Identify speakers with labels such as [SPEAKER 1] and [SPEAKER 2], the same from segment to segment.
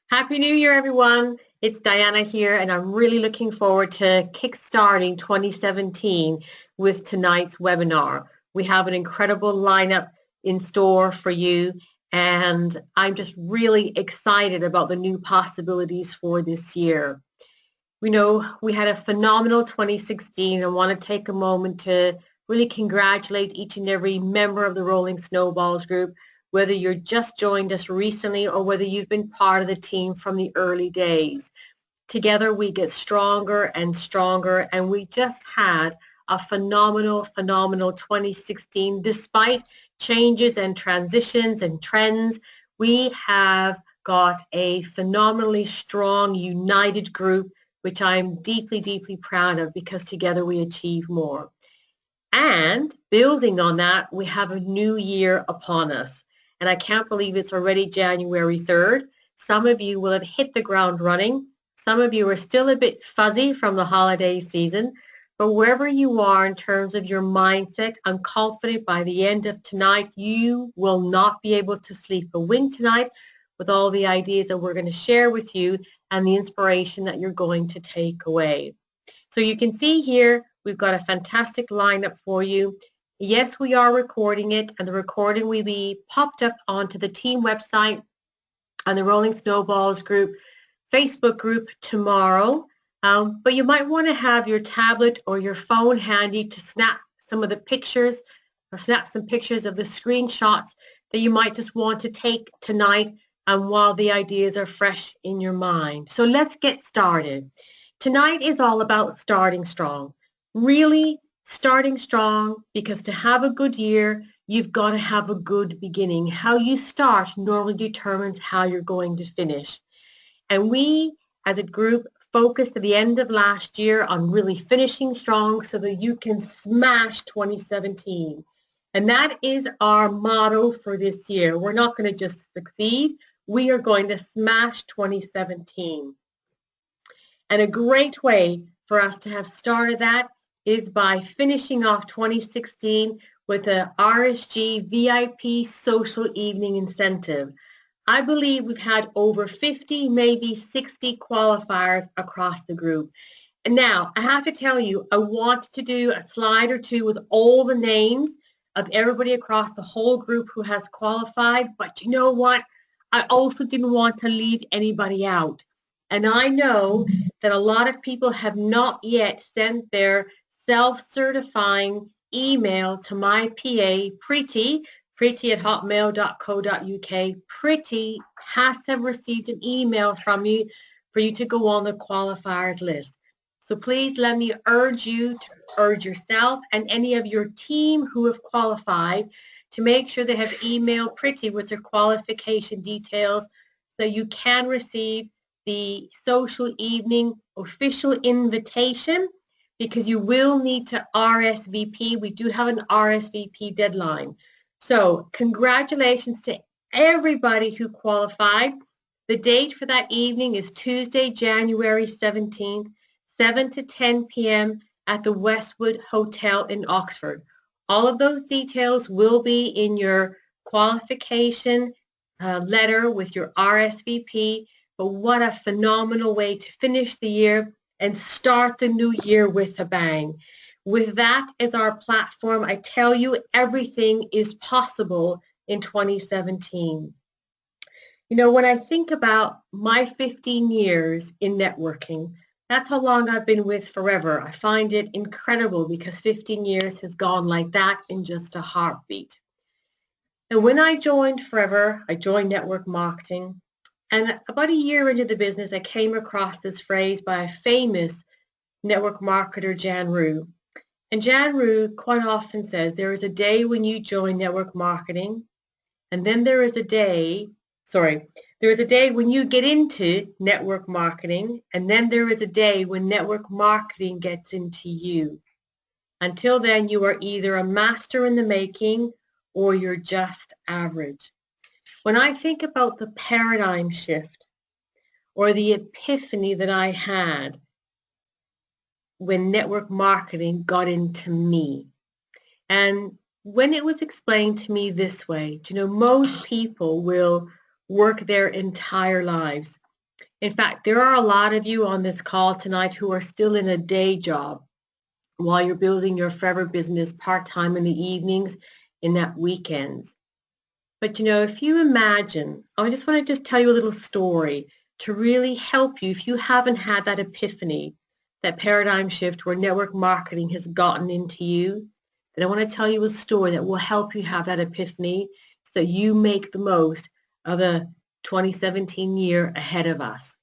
[SPEAKER 1] Happy New Year, everyone. It's Diana here, and I'm really looking forward to kickstarting 2017 with tonight's webinar. We have an incredible lineup in store for you, and I'm just really excited about the new possibilities for this year. We know we had a phenomenal 2016. I want to take a moment to really congratulate each and every member of the Rolling Snowballs group, whether you're just joined us recently or whether you've been part of the team from the early days. Together we get stronger and stronger, and we just had a phenomenal 2016. Despite changes and transitions and trends, we have got a phenomenally strong, united group, which I'm deeply, deeply proud of, because together we achieve more. And building on that, we have a new year upon us. And I can't believe it's already January 3rd. Some of you will have hit the ground running. Some of you are still a bit fuzzy from the holiday season. But wherever you are in terms of your mindset, I'm confident by the end of tonight, you will not be able to sleep a wink tonight with all the ideas that we're going to share with you and the inspiration that you're going to take away. So you can see here, we've got a fantastic lineup for you. Yes, we are recording it, and the recording will be popped up onto the team website and the Rolling Snowballs group Facebook group tomorrow. But you might want to have your tablet or your phone handy to snap some of the pictures, or snap some pictures of the screenshots that you might just want to take tonight while the ideas are fresh in your mind. So let's get started. Tonight is all about starting strong. Really starting strong, because to have a good year, you've got to have a good beginning. How you start normally determines how you're going to finish. And we, as a group, focused at the end of last year on really finishing strong so that you can smash 2017. And that is our motto for this year. We're not going to just succeed. We are going to smash 2017. And a great way for us to have started that is by finishing off 2016 with the RSG VIP Social Evening Incentive. I believe we've had over 50, maybe 60 qualifiers across the group. And now, I have to tell you, I want to do a slide or two with all the names of everybody across the whole group who has qualified, but you know what? I also didn't want to leave anybody out. And I know that a lot of people have not yet sent their self-certifying email to my PA, Preeti at hotmail.co.uk. Preeti has to have received an email from you for you to go on the qualifiers list. So please let me urge you to urge yourself and any of your team who have qualified to make sure they have emailed Preeti with their qualification details so you can receive the social evening official invitation, because you will need to RSVP. We do have an RSVP deadline. So congratulations to everybody who qualified. The date for that evening is Tuesday, January 17th, 7 to 10 p.m. at the Westwood Hotel in Oxford. All of those details will be in your qualification letter with your RSVP. But what a phenomenal way to finish the year and start the new year with a bang. With that as our platform, I tell you, everything is possible in 2017. You know, when I think about my 15 years in networking, that's how long I've been with Forever. I find it incredible because 15 years has gone like that in just a heartbeat. And when I joined Forever, I joined network marketing. And about a year into the business, I came across this phrase by a famous network marketer, Jayne Leach. And Jayne Leach quite often says, there is a day when you join network marketing, and then there is a day when you get into network marketing, and then there is a day when network marketing gets into you. Until then, you are either a master in the making or you're just average. When I think about the paradigm shift or the epiphany that I had when network marketing got into me, and when it was explained to me this way, you know, most people will work their entire lives In fact, there are a lot of you on this call tonight who are still in a day job while you're building your forever business part-time in the evenings and at weekends. But if you imagine, I just want to just tell you a little story to really help you if you haven't had that epiphany, that paradigm shift where network marketing has gotten into you. Then I want to tell you a story that will help you have that epiphany so that you make the most of the 2017 year ahead of us.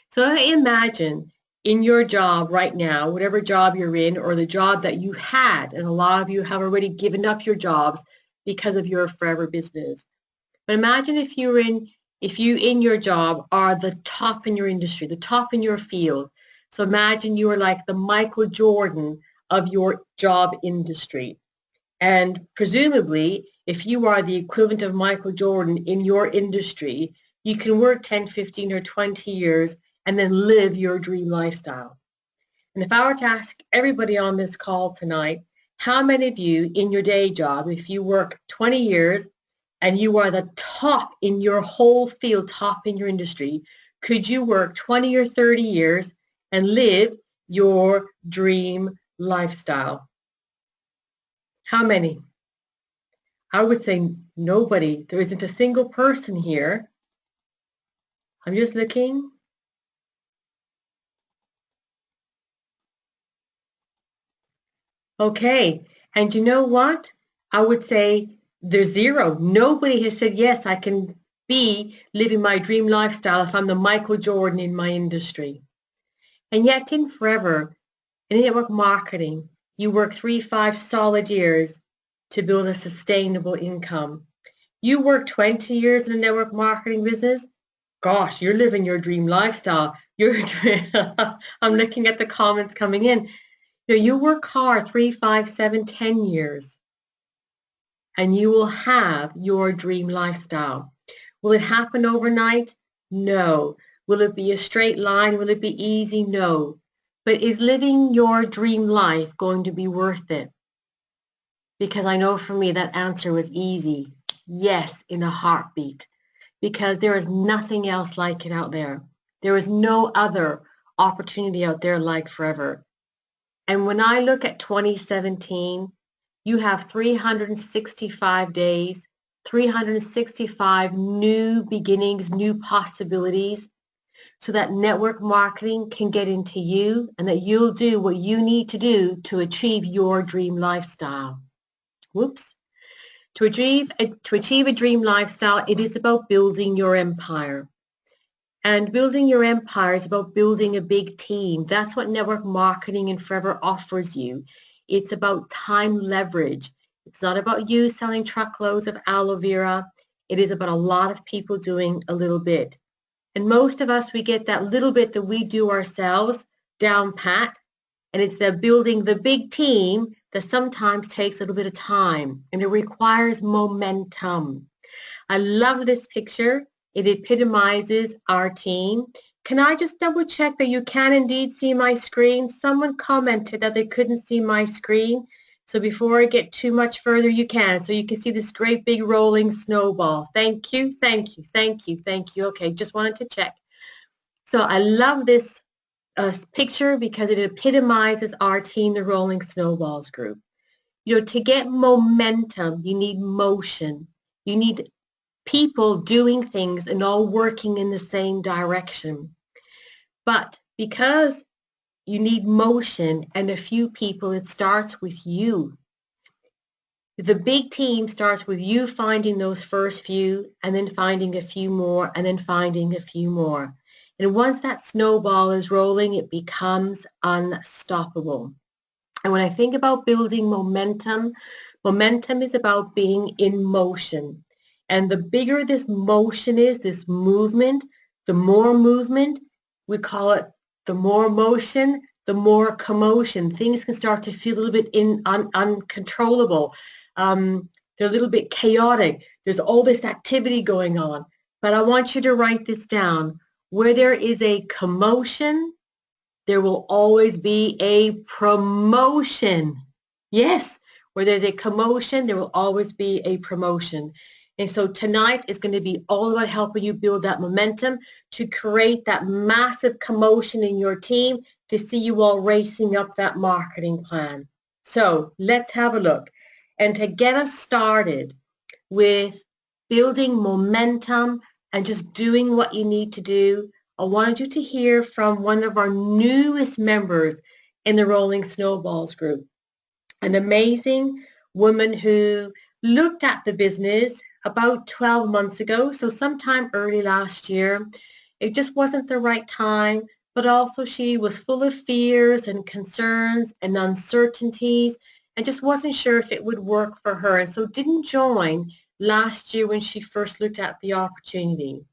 [SPEAKER 1] So I imagine in your job right now, whatever job you're in or the job that you had, and a lot of you have already given up your jobs because of your forever business. But imagine if you in your job are the top in your industry, the top in your field. So imagine you are like the Michael Jordan of your job industry. And presumably, if you are the equivalent of Michael Jordan in your industry, you can work 10, 15, or 20 years and then live your dream lifestyle. And if I were to ask everybody on this call tonight, how many of you in your day job, if you work 20 years and you are the top in your whole field, top in your industry, could you work 20 or 30 years and live your dream lifestyle? How many? I would say nobody. There isn't a single person here. I'm just looking. Okay, and you know what? I would say there's zero. Nobody has said, yes, I can be living my dream lifestyle if I'm the Michael Jordan in my industry. And yet in forever, in network marketing, you work 3-5 solid years to build a sustainable income. You work 20 years in a network marketing business, gosh, you're living your dream lifestyle. I'm looking at the comments coming in. You work hard 3, 5, 7, 10 years, and you will have your dream lifestyle. Will it happen overnight? No. Will it be a straight line? Will it be easy? No. But is living your dream life going to be worth it? Because I know for me that answer was easy. Yes, in a heartbeat. Because there is nothing else like it out there. There is no other opportunity out there like forever. And when I look at 2017, you have 365 days, 365 new beginnings, new possibilities, so that network marketing can get into you and that you'll do what you need to do to achieve your dream lifestyle. Whoops. To achieve a dream lifestyle, it is about building your empire. And building your empire is about building a big team. That's what network marketing and forever offers you. It's about time leverage. It's not about you selling truckloads of aloe vera. It is about a lot of people doing a little bit. And most of us, we get that little bit that we do ourselves down pat. And it's the building the big team that sometimes takes a little bit of time. And it requires momentum. I love this picture. It epitomizes our team. Can I just double check that you can indeed see my screen? Someone commented that they couldn't see my screen. So before I get too much further, you can. So you can see this great big rolling snowball. Thank you, thank you, thank you, thank you. Okay, just wanted to check. So I love this picture because it epitomizes our team, the Rolling Snowballs group. To get momentum, you need motion. You need people doing things and all working in the same direction. But because you need motion and a few people, it starts with you. The big team starts with you finding those first few and then finding a few more and then finding a few more. And once that snowball is rolling, it becomes unstoppable. And when I think about building momentum, momentum is about being in motion. And the bigger this motion is, this movement, the more movement, we call it the more motion, the more commotion. Things can start to feel a little bit uncontrollable. They're a little bit chaotic. There's all this activity going on. But I want you to write this down. Where there is a commotion, there will always be a promotion. Yes, where there's a commotion, there will always be a promotion. And so tonight is going to be all about helping you build that momentum to create that massive commotion in your team to see you all racing up that marketing plan. So let's have a look. And to get us started with building momentum and just doing what you need to do, I wanted you to hear from one of our newest members in the Rolling Snowballs group, an amazing woman who looked at the business about 12 months ago, so sometime early last year. It just wasn't the right time, but also she was full of fears and concerns and uncertainties and just wasn't sure if it would work for her, and so didn't join last year when she first looked at the opportunity.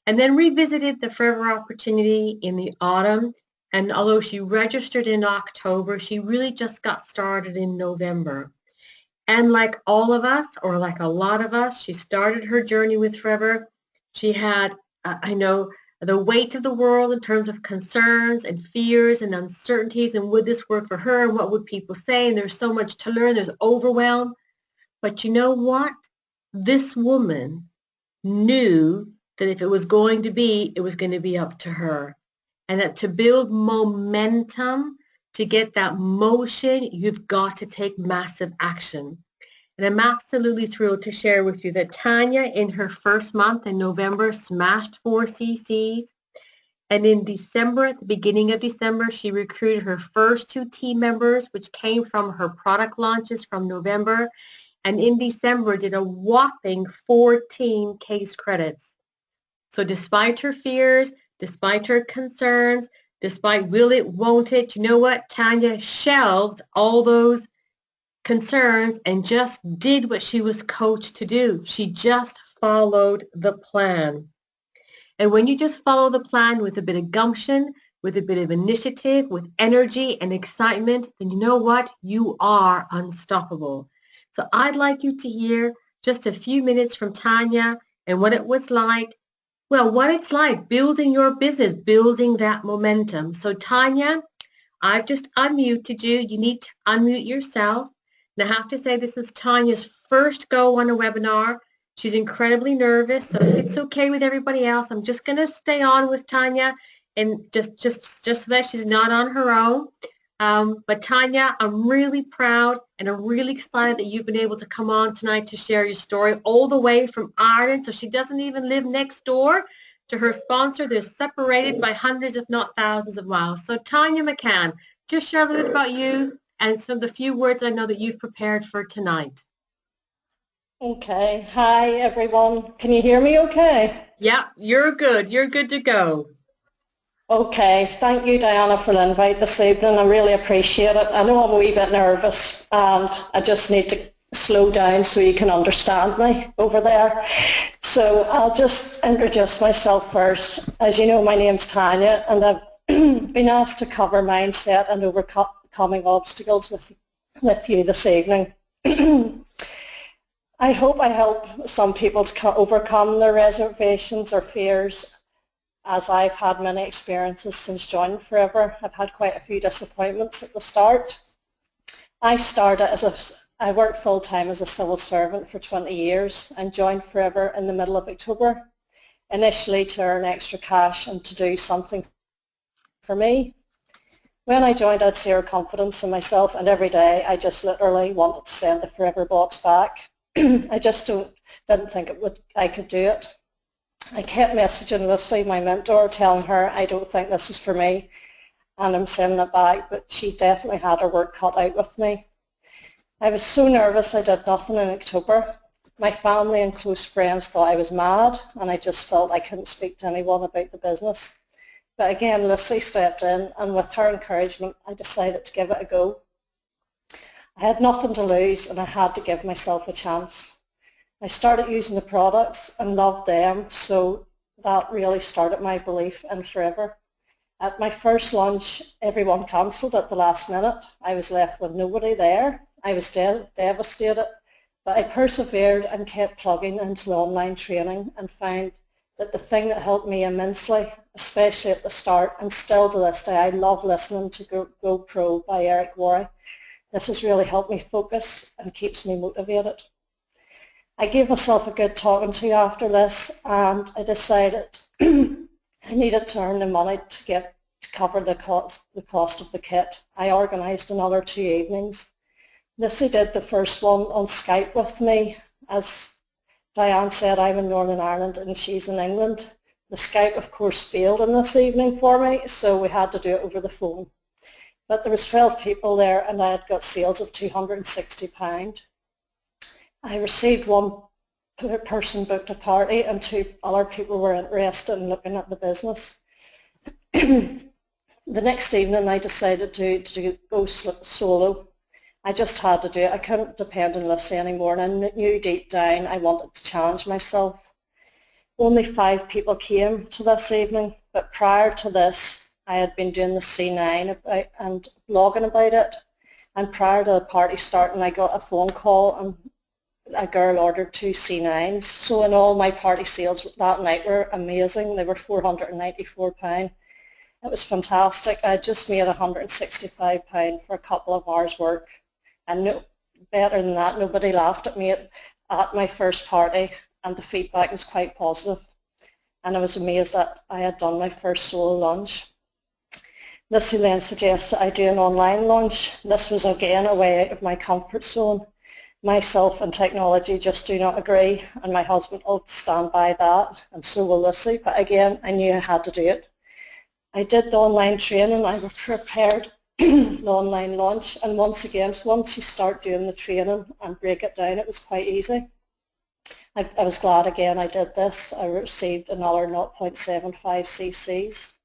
[SPEAKER 1] And then revisited the Forever opportunity in the autumn. And although she registered in October, she really just got started in November. And like all of us, or like a lot of us, she started her journey with Forever. She had, I know, the weight of the world in terms of concerns and fears and uncertainties, and would this work for her, and what would people say, and there's so much to learn, there's overwhelm. But you know what? This woman knew that if it was going to be, it was going to be up to her. And that to build momentum, to get that motion, you've got to take massive action. And I'm absolutely thrilled to share with you that Tanya, in her first month in November, smashed 4 CCs. And in December, at the beginning of December, she recruited her first 2 team members, which came from her product launches from November. And in December, did a whopping 14 case credits. So despite her fears, despite her concerns, despite will it, won't it, you know what? Tanya shelved all those concerns and just did what she was coached to do. She just followed the plan. And when you just follow the plan with a bit of gumption, with a bit of initiative, with energy and excitement, then you know what? You are unstoppable. So I'd like you to hear just a few minutes from Tanya and what it was like. Well, what it's like building your business, building that momentum. So Tanya, I've just unmuted you. You need to unmute yourself. And I have to say this is Tanya's first go on a webinar. She's incredibly nervous. So if it's okay with everybody else, I'm just going to stay on with Tanya and just so that she's not on her own. But Tanya, I'm really proud and I'm really excited that you've been able to come on tonight to share your story all the way from Ireland. So she doesn't even live next door to her sponsor. They're separated by hundreds, if not thousands of miles. So Tanya McCaan, just share a little bit about you and some of the few words I know that you've prepared for tonight.
[SPEAKER 2] Okay. Hi, everyone. Can you hear me okay?
[SPEAKER 1] Yeah, you're good. You're good to go.
[SPEAKER 2] Okay. Thank you, Diana, for the invite this evening. I really appreciate it. I know I'm a wee bit nervous and I just need to slow down so you can understand me over there. So I'll just introduce myself first. As you know, my name's Tanya and I've been asked to cover mindset and overcoming obstacles with you this evening. I hope I help some people to overcome their reservations or fears, as I've had many experiences since joining Forever. I've had quite a few disappointments at the start. I worked full-time as a civil servant for 20 years and joined Forever in the middle of October, initially to earn extra cash and to do something for me. When I joined, I had zero confidence in myself, and every day I just literally wanted to send the Forever box back. I just didn't think I could do it. I kept messaging Lucy, my mentor, telling her I don't think this is for me and I'm sending it back, but she definitely had her work cut out with me. I was so nervous I did nothing in October. My family and close friends thought I was mad and I just felt I couldn't speak to anyone about the business. But again, Lucy stepped in and with her encouragement I decided to give it a go. I had nothing to lose and I had to give myself a chance. I started using the products and loved them, so that really started my belief in Forever. At my first launch, everyone cancelled at the last minute. I was left with nobody there. I was devastated, but I persevered and kept plugging into the online training and found that the thing that helped me immensely, especially at the start, and still to this day, I love listening to Go Pro by Eric Worre. This has really helped me focus and keeps me motivated. I gave myself a good talking to after this, and I decided I needed to earn the money to cover the cost of the kit. I organised another 2 evenings. Lissy did the first one on Skype with me. As Diane said, I'm in Northern Ireland and she's in England. The Skype, of course, failed in this evening for me, so we had to do it over the phone. But there was 12 people there and I had got sales of £260. I received one person booked a party and 2 other people were interested in looking at the business. The next evening I decided to go solo. I just had to do it. I couldn't depend on Lucy anymore, and I knew deep down I wanted to challenge myself. Only 5 people came to this evening, but prior to this I had been doing the C9 and blogging about it, and prior to the party starting I got a phone call and a girl ordered 2 C9s. So in all, my party sales that night were amazing. They were £494. It was fantastic. I just made £165 for a couple of hours work. And no, better than that, nobody laughed at me at my first party, and the feedback was quite positive. And I was amazed that I had done my first solo launch. Lissy then suggested I do an online launch. This was again a way out of my comfort zone. Myself and technology just do not agree, and my husband will stand by that, and so will Lissy. But again, I knew I had to do it. I did the online training. I prepared the online launch, and once you start doing the training and break it down, it was quite easy. I was glad again I did this. I received another 0.75 cc's.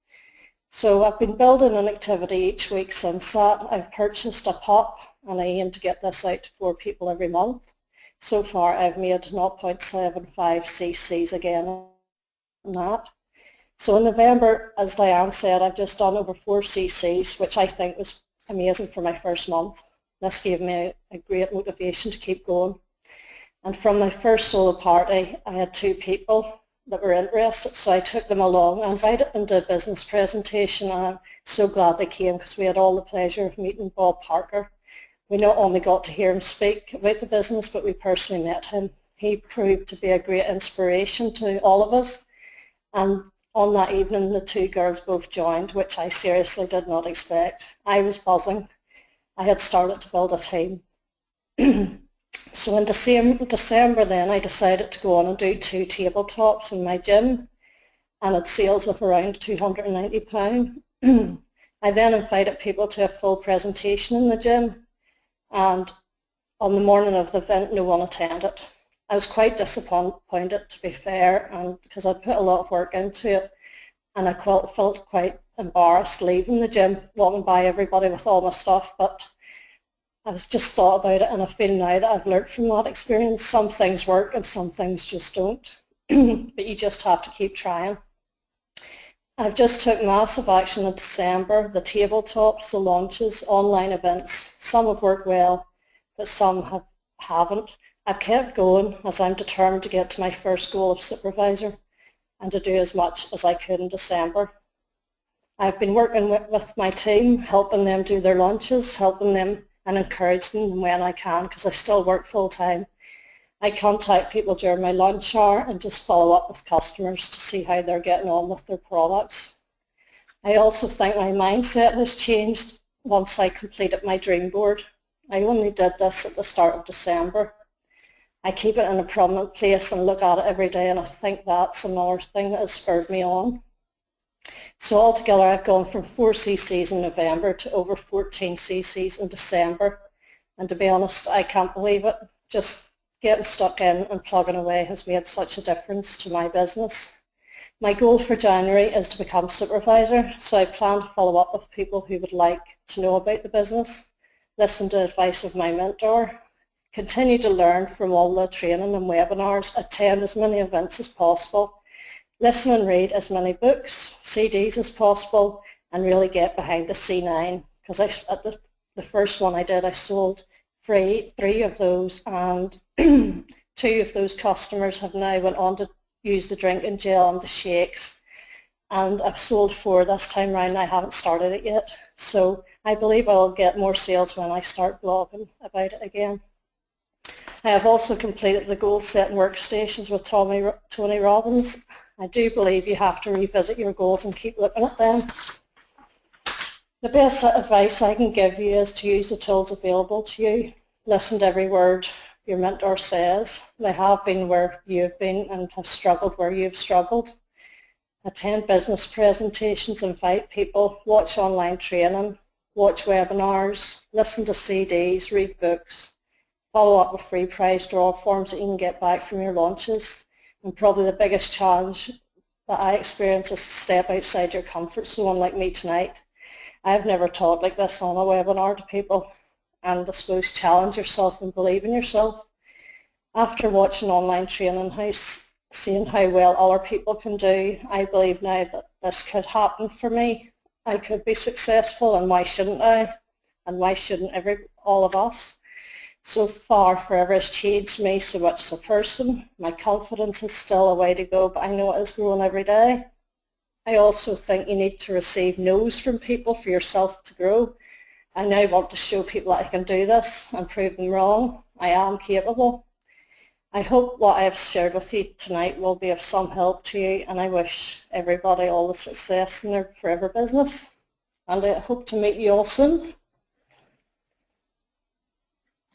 [SPEAKER 2] So I've been building an activity each week since that. I've purchased a pop and I aim to get this out to 4 people every month. So far I've made 0.75 cc's again on that. So in November, as Diane said, I've just done over 4 cc's, which I think was amazing for my first month. This gave me a great motivation to keep going. And from my first solo party, I had 2 people that were interested, so I took them along. I invited them to a business presentation, and I'm so glad they came because we had all the pleasure of meeting Bob Parker. We not only got to hear him speak about the business, but we personally met him. He proved to be a great inspiration to all of us. And on that evening, the 2 girls both joined, which I seriously did not expect. I was buzzing. I had started to build a team. So in December then, I decided to go on and do 2 tabletops in my gym, and had sales of around £290. I then invited people to a full presentation in the gym, and on the morning of the event, no one attended. I was quite disappointed, to be fair, and because I'd put a lot of work into it, and I felt quite embarrassed leaving the gym, walking by everybody with all my stuff, but I've just thought about it, and I feel now that I've learnt from that experience. Some things work and some things just don't, but you just have to keep trying. I've just took massive action in December, the tabletops, the launches, online events. Some have worked well, but some haven't. I've kept going as I'm determined to get to my first goal of supervisor and to do as much as I could in December. I've been working with my team, helping them do their launches, helping them and encouraging them when I can, because I still work full time. I contact people during my lunch hour and just follow up with customers to see how they're getting on with their products. I also think my mindset has changed once I completed my dream board. I only did this at the start of December. I keep it in a prominent place and look at it every day, and I think that's another thing that has spurred me on. So altogether I've gone from 4 cc's in November to over 14 cc's in December, and to be honest, I can't believe it. Just getting stuck in and plugging away has made such a difference to my business. My goal for January is to become supervisor, so I plan to follow up with people who would like to know about the business, listen to the advice of my mentor, continue to learn from all the training and webinars, attend as many events as possible, listen and read as many books, CDs as possible, and really get behind the C9, because at the first one I did, I sold 3 of those, and 2 of those customers have now went on to use the drinking gel and the shakes, and I've sold 4 this time round. I haven't started it yet, so I believe I'll get more sales when I start blogging about it again. I have also completed the goal-setting workstations with Tony Robbins. I do believe you have to revisit your goals and keep looking at them. The best advice I can give you is to use the tools available to you. Listen to every word your mentor says. They have been where you've been and have struggled where you've struggled. Attend business presentations, invite people, watch online training, watch webinars, listen to CDs, read books, follow up with free prize draw forms that you can get back from your launches. And probably the biggest challenge that I experience is to step outside your comfort zone like me tonight. I've never taught like this on a webinar to people, and I suppose challenge yourself and believe in yourself. After watching online training, seeing how well other people can do, I believe now that this could happen for me. I could be successful, and why shouldn't I? And why shouldn't all of us? So far, forever has changed me so much as a person. My confidence is still a way to go, but I know it is growing every day. I also think you need to receive no's from people for yourself to grow. I now want to show people that I can do this and prove them wrong. I am capable. I hope what I have shared with you tonight will be of some help to you, and I wish everybody all the success in their forever business. And I hope to meet you all soon.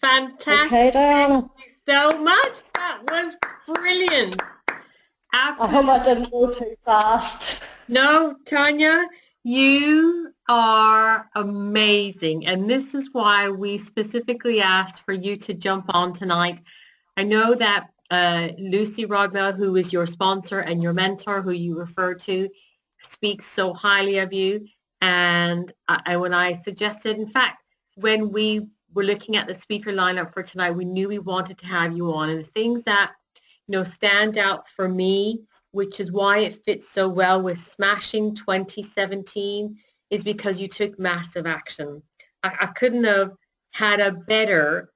[SPEAKER 1] Fantastic.
[SPEAKER 2] Okay, Diana.
[SPEAKER 1] Thank you so much. That was brilliant. Absolutely.
[SPEAKER 2] I hope I didn't go too fast.
[SPEAKER 1] No, Tanya, you are amazing. And this is why we specifically asked for you to jump on tonight. I know that Lucy Rodmell, who is your sponsor and your mentor, who you refer to, speaks so highly of you. And when I suggested, in fact, when we were looking at the speaker lineup for tonight, we knew we wanted to have you on. And the things that stand out for me, which is why it fits so well with Smashing 2017, is because you took massive action. I couldn't have had a better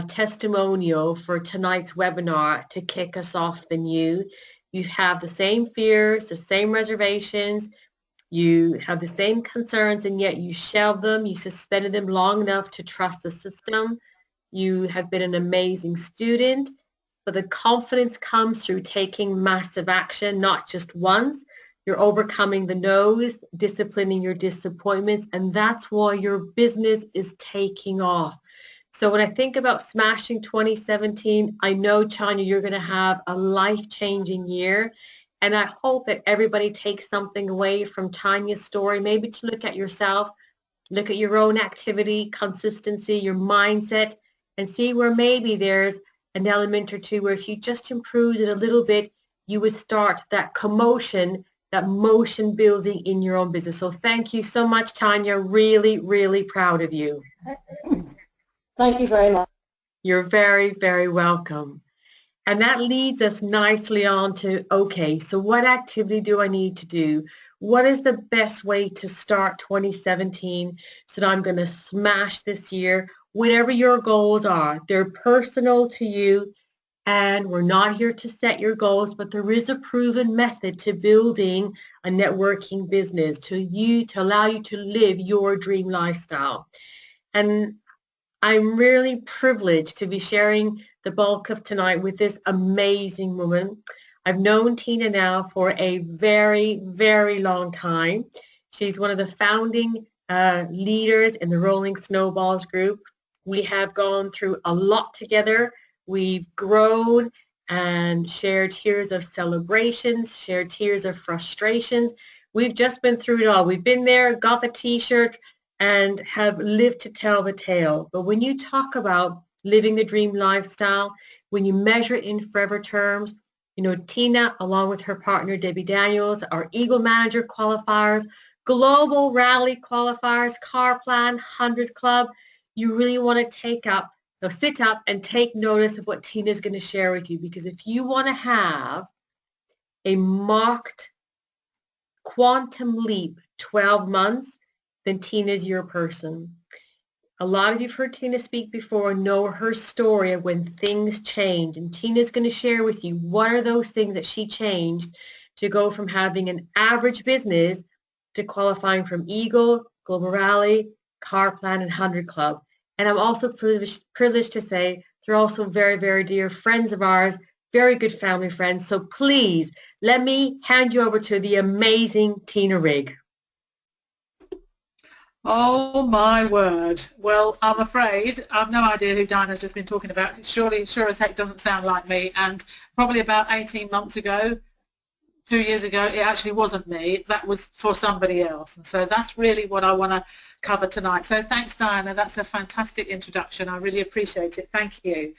[SPEAKER 1] testimonial for tonight's webinar to kick us off than you. You have the same fears, the same reservations, you have the same concerns, and yet you shelved them, you suspended them long enough to trust the system. You have been an amazing student, but the confidence comes through taking massive action, not just once. You're overcoming the no's, disciplining your disappointments, and that's why your business is taking off. So when I think about Smashing 2017, I know, Tanya, you're going to have a life-changing year. And I hope that everybody takes something away from Tanya's story, maybe to look at yourself, look at your own activity, consistency, your mindset, and see where maybe there's an element or two where if you just improved it a little bit, you would start that commotion, that motion building in your own business. So thank you so much, Tanya. Really, really proud of you.
[SPEAKER 2] Thank you very much.
[SPEAKER 1] You're very, very welcome. And that leads us nicely on to, okay, so what activity do I need to do? What is the best way to start 2017 so that I'm going to smash this year? Whatever your goals are, they're personal to you, and we're not here to set your goals, but there is a proven method to building a networking business to allow you to live your dream lifestyle. And I'm really privileged to be sharing the bulk of tonight with this amazing woman. I've known Tina now for a very, very long time. She's one of the founding leaders in the Rolling Snowballs group. We have gone through a lot together. We've grown and shared tears of celebrations, shared tears of frustrations. We've just been through it all. We've been there, got the t-shirt, and have lived to tell the tale. But when you talk about living the dream lifestyle, when you measure it in forever terms, Tina, along with her partner, Debbie Daniels, our Eagle Manager qualifiers, Global Rally qualifiers, Car Plan, 100 Club, you really want to sit up and take notice of what Tina is going to share with you. Because if you want to have a marked quantum leap 12 months, then Tina's your person. A lot of you've heard Tina speak before and know her story of when things change. And Tina's going to share with you what are those things that she changed to go from having an average business to qualifying from Eagle, Global Rally, Car Plan, and 100 Club. And I'm also privileged to say They're also very, very dear friends of ours, very good family friends. So please let me hand you over to the amazing Tina Rigg.
[SPEAKER 3] Oh my word. Well, I'm afraid I've no idea who Dinah's just been talking about. Surely, sure as heck doesn't sound like me. And probably about 18 months ago, 2 years ago, it actually wasn't me. That was for somebody else. And so that's really what I want to cover tonight. So thanks, Diana. That's a fantastic introduction. I really appreciate it. Thank you.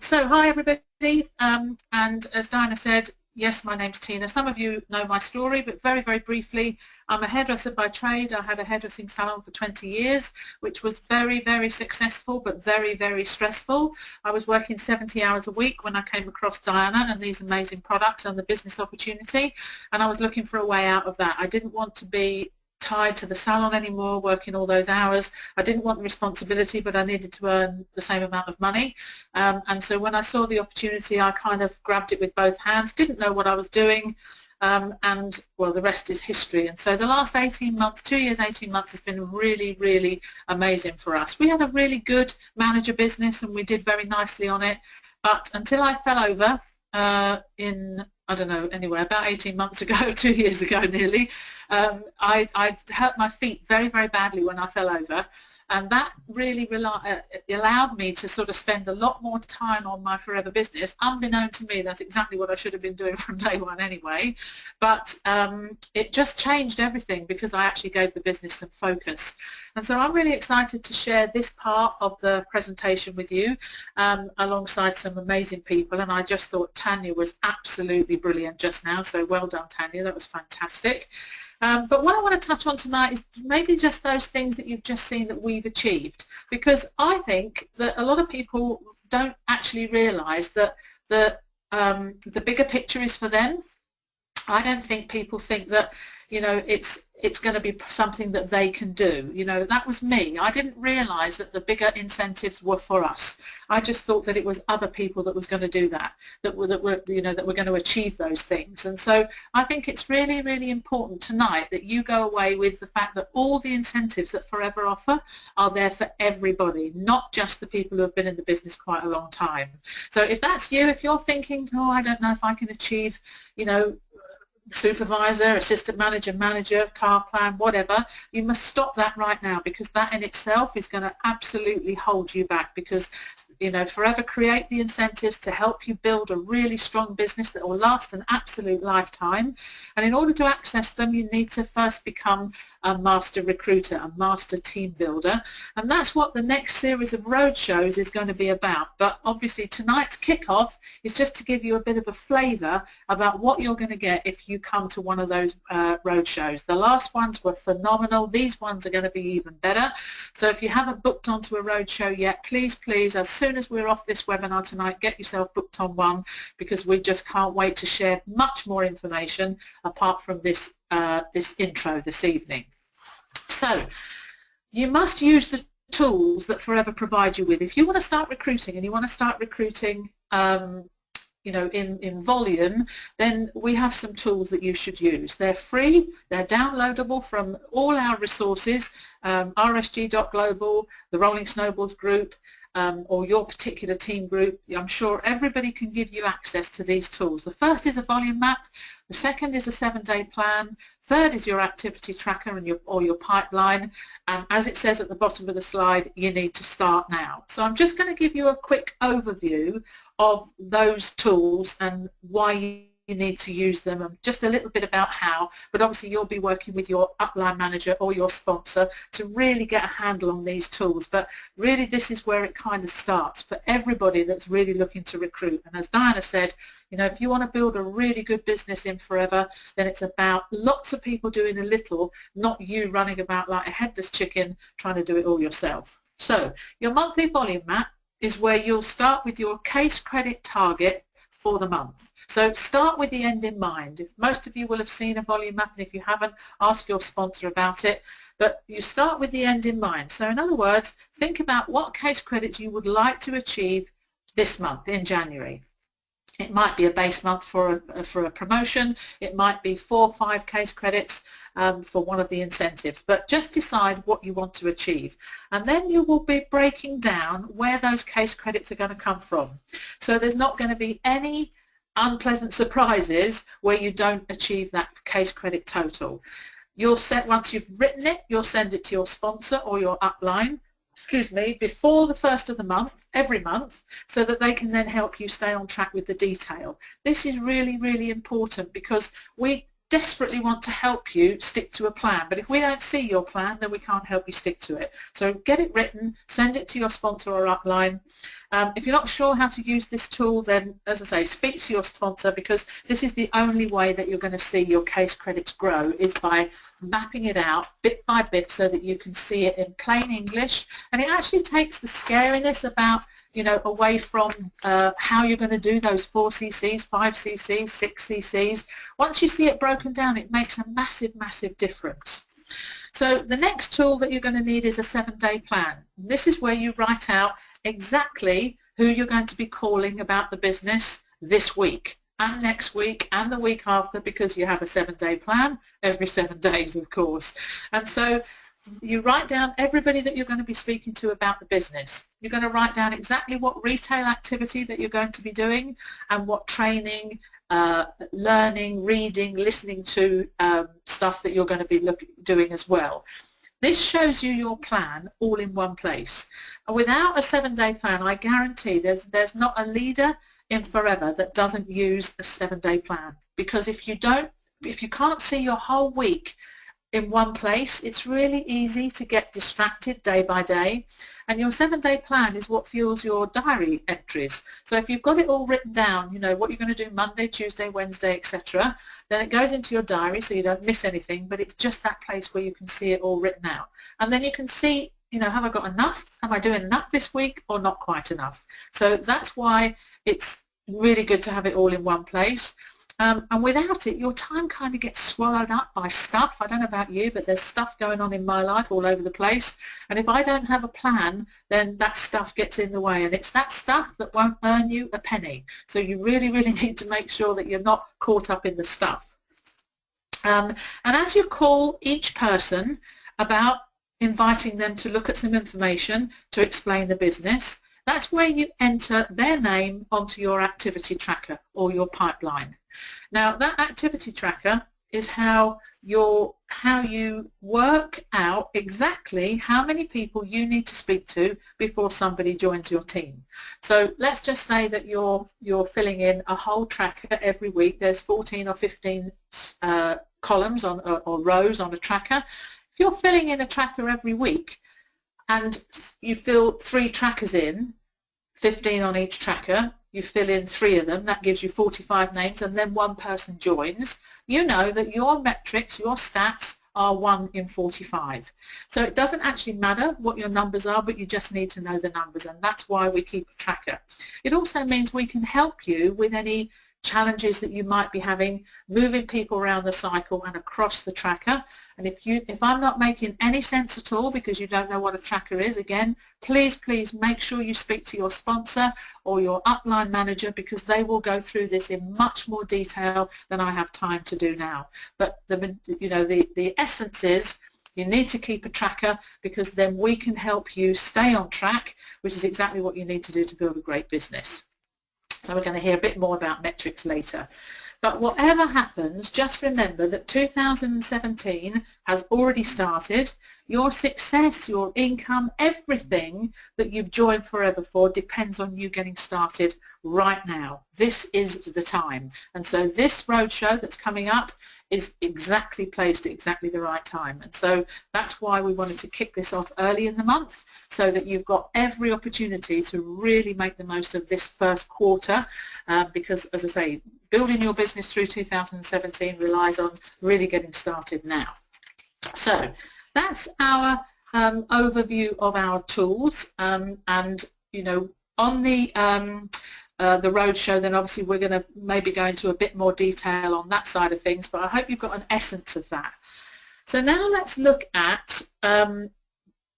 [SPEAKER 3] So hi, everybody. And as Diana said, yes, my name's Tina. Some of you know my story, but very, very briefly, I'm a hairdresser by trade. I had a hairdressing salon for 20 years, which was very, very successful, but very, very stressful. I was working 70 hours a week when I came across Diana and these amazing products and the business opportunity, and I was looking for a way out of that. I didn't want to be tied to the salon anymore, working all those hours. I didn't want the responsibility, but I needed to earn the same amount of money. And so when I saw the opportunity, I kind of grabbed it with both hands, didn't know what I was doing, and well, the rest is history. And so the last 18 months, 2 years, 18 months has been really, really amazing for us. We had a really good manager business and we did very nicely on it, but until I fell over I don't know, anyway, about 18 months ago, 2 years ago nearly, I hurt my feet very, very badly when I fell over, and that really allowed me to sort of spend a lot more time on my forever business. Unbeknown to me, that's exactly what I should have been doing from day one anyway, but it just changed everything because I actually gave the business some focus. And so I'm really excited to share this part of the presentation with you alongside some amazing people, and I just thought Tanya was absolutely brilliant just now, so well done, Tanya, that was fantastic. But what I want to touch on tonight is maybe just those things that you've just seen that we've achieved, because I think that a lot of people don't actually realise that the bigger picture is for them. I don't think people think that, you know, it's going to be something that they can do. You know, that was me. I didn't realise that the bigger incentives were for us. I just thought that it was other people that was going to do that, that were you know, that were going to achieve those things. And so I think it's really, really important tonight that you go away with the fact that all the incentives that Forever offer are there for everybody, not just the people who have been in the business quite a long time. So if that's you, if you're thinking, oh, I don't know if I can achieve, you know, supervisor, assistant manager, manager, car plan, whatever, you must stop that right now, because that in itself is going to absolutely hold you back. Because, you know, Forever create the incentives to help you build a really strong business that will last an absolute lifetime. And in order to access them, you need to first become a master recruiter, a master team builder. And that's what the next series of roadshows is going to be about. But obviously tonight's kickoff is just to give you a bit of a flavour about what you're going to get if you come to one of those roadshows. The last ones were phenomenal. These ones are going to be even better. So if you haven't booked onto a roadshow yet, please, please, as soon as we're off this webinar tonight, get yourself booked on one, because we just can't wait to share much more information apart from this this intro this evening. So you must use the tools that Forever provide you with. If you want to start recruiting and you want to start recruiting you know, in volume, then we have some tools that you should use. They're free, they're downloadable from all our resources, rsg.global, the Rolling Snowballs group, or your particular team group. I'm sure everybody can give you access to these tools. The first is a volume map, the second is a 7-day plan, third is your activity tracker and your pipeline, and as it says at the bottom of the slide, you need to start now. So I'm just going to give you a quick overview of those tools and why you need to use them, and just a little bit about how, but obviously you'll be working with your upline manager or your sponsor to really get a handle on these tools. But really this is where it kind of starts for everybody that's really looking to recruit. And as Diana said, you know, if you want to build a really good business in Forever, then it's about lots of people doing a little, not you running about like a headless chicken trying to do it all yourself. So your monthly volume map is where you'll start with your case credit target for the month. So start with the end in mind. If most of you will have seen a volume map, and if you haven't, ask your sponsor about it. But you start with the end in mind. So in other words, think about what case credits you would like to achieve this month in January. It might be a base month for a promotion. It might be 4 or 5 case credits for one of the incentives. But just decide what you want to achieve. And then you will be breaking down where those case credits are going to come from. So there's not going to be any unpleasant surprises where you don't achieve that case credit total. You'll set, once you've written it, you'll send it to your sponsor or your upline, before the 1st of the month, every month, so that they can then help you stay on track with the detail. This is really, really important because we desperately want to help you stick to a plan, but if we don't see your plan, then we can't help you stick to it. So get it written, send it to your sponsor or upline. If you're not sure how to use this tool, then, as I say, speak to your sponsor, because this is the only way that you're going to see your case credits grow, is by mapping it out bit by bit so that you can see it in plain English. And it actually takes the scariness about, you know, away from how you're going to do those 4 cc's, 5 cc's, 6 cc's. Once you see it broken down, it makes a massive, massive difference. So the next tool that you're going to need is a 7-day plan. This is where you write out exactly who you're going to be calling about the business this week and next week and the week after, because you have a 7-day plan every 7 days, of course. And so you write down everybody that you're going to be speaking to about the business. You're going to write down exactly what retail activity that you're going to be doing and what training, learning, reading, listening to stuff that you're going to be doing as well. This shows you your plan all in one place. And without a 7-day plan, I guarantee there's not a leader in forever that doesn't use a 7-day plan, because if you can't see your whole week in one place, it's really easy to get distracted day by day, and your 7-day plan is what fuels your diary entries. So if you've got it all written down, you know what you're going to do Monday, Tuesday, Wednesday, etc., then it goes into your diary so you don't miss anything, but it's just that place where you can see it all written out. And then you can see, you know, have I got enough? Am I doing enough this week or not quite enough? So that's why it's really good to have it all in one place. And without it, your time kind of gets swallowed up by stuff. I don't know about you, but there's stuff going on in my life all over the place. And if I don't have a plan, then that stuff gets in the way. And it's that stuff that won't earn you a penny. So you really, really need to make sure that you're not caught up in the stuff. And as you call each person about inviting them to look at some information to explain the business, that's where you enter their name onto your activity tracker or your pipeline. Now, that activity tracker is how you work out exactly how many people you need to speak to before somebody joins your team. So let's just say that you're filling in a whole tracker every week. There's 14 or 15 columns or rows on a tracker. If you're filling in a tracker every week and you fill 3 trackers in, 15 on each tracker, you fill in 3 of them, that gives you 45 names, and then 1 person joins, you know that your metrics, your stats are 1 in 45. So it doesn't actually matter what your numbers are, but you just need to know the numbers, and that's why we keep a tracker. It also means we can help you with any challenges that you might be having, moving people around the cycle and across the tracker. And if I'm not making any sense at all because you don't know what a tracker is, again, please make sure you speak to your sponsor or your upline manager, because they will go through this in much more detail than I have time to do now. But the essence is you need to keep a tracker, because then we can help you stay on track, which is exactly what you need to do to build a great business. So we're going to hear a bit more about metrics later. But whatever happens, just remember that 2017 has already started. Your success, your income, everything that you've joined Forever for depends on you getting started right now. This is the time. And so this roadshow that's coming up is exactly placed at exactly the right time. And so that's why we wanted to kick this off early in the month, so that you've got every opportunity to really make the most of this first quarter, because, as I say, building your business through 2017 relies on really getting started now. So that's our overview of our tools, and you know, on the roadshow, then obviously we're going to maybe go into a bit more detail on that side of things, but I hope you've got an essence of that. So now let's look at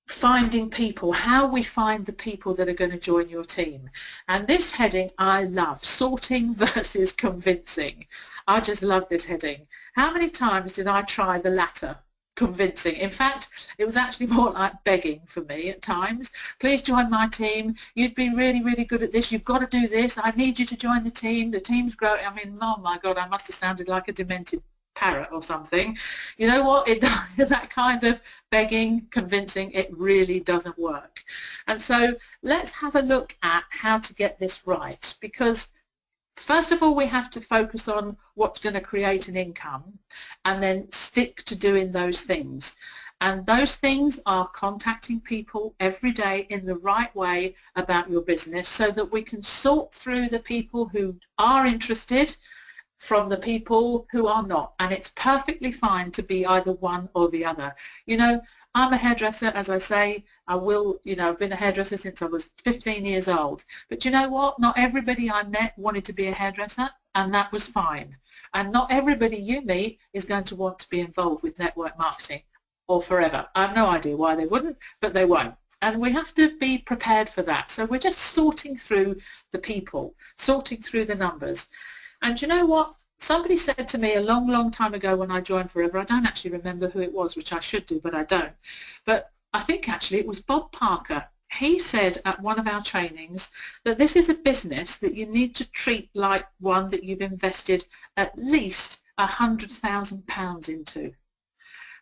[SPEAKER 3] finding people, how we find the people that are going to join your team. And this heading I love, sorting versus convincing. I just love this heading. How many times did I try the latter, convincing? In fact, it was actually more like begging for me at times. Please join my team. You'd be really, really good at this. You've got to do this. I need you to join the team. The team's growing. I mean, oh my God, I must have sounded like a demented parrot or something. You know what, that kind of begging, convincing, it really doesn't work. And so let's have a look at how to get this right, because first of all we have to focus on what's going to create an income and then stick to doing those things. And those things are contacting people every day in the right way about your business, so that we can sort through the people who are interested from the people who are not. And it's perfectly fine to be either one or the other. You know, I'm a hairdresser, as I say. I've been a hairdresser since I was 15 years old. But you know what? Not everybody I met wanted to be a hairdresser, and that was fine. And not everybody you meet is going to want to be involved with network marketing or forever. I have no idea why they wouldn't, but they won't. And we have to be prepared for that. So we're just sorting through the people, sorting through the numbers. And you know what? Somebody said to me a long, long time ago when I joined Forever, I don't actually remember who it was, which I should do, but I don't. But I think actually it was Bob Parker. He said at one of our trainings that this is a business that you need to treat like one that you've invested at least £100,000 into.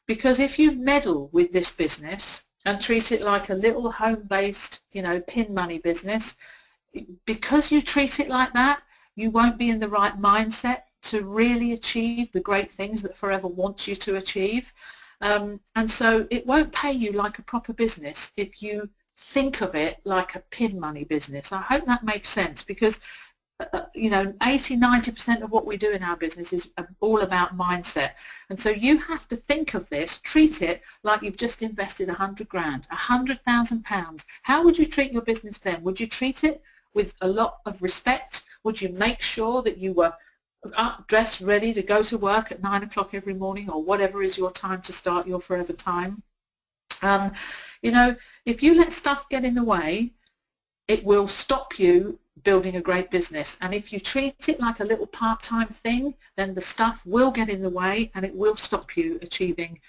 [SPEAKER 3] Because if you meddle with this business and treat it like a little home-based, pin money business, because you treat it like that, you won't be in the right mindset to really achieve the great things that Forever wants you to achieve. And so it won't pay you like a proper business if you think of it like a pin money business. I hope that makes sense, because 80–90% of what we do in our business is all about mindset. And so you have to think of this, treat it like you've just invested 100 grand, £100,000. How would you treat your business then? Would you treat it with a lot of respect? Would you make sure that you were up, dressed, ready to go to work at 9 o'clock every morning, or whatever is your time to start your Forever time? If you let stuff get in the way, it will stop you building a great business. And if you treat it like a little part-time thing, then the stuff will get in the way and it will stop you achieving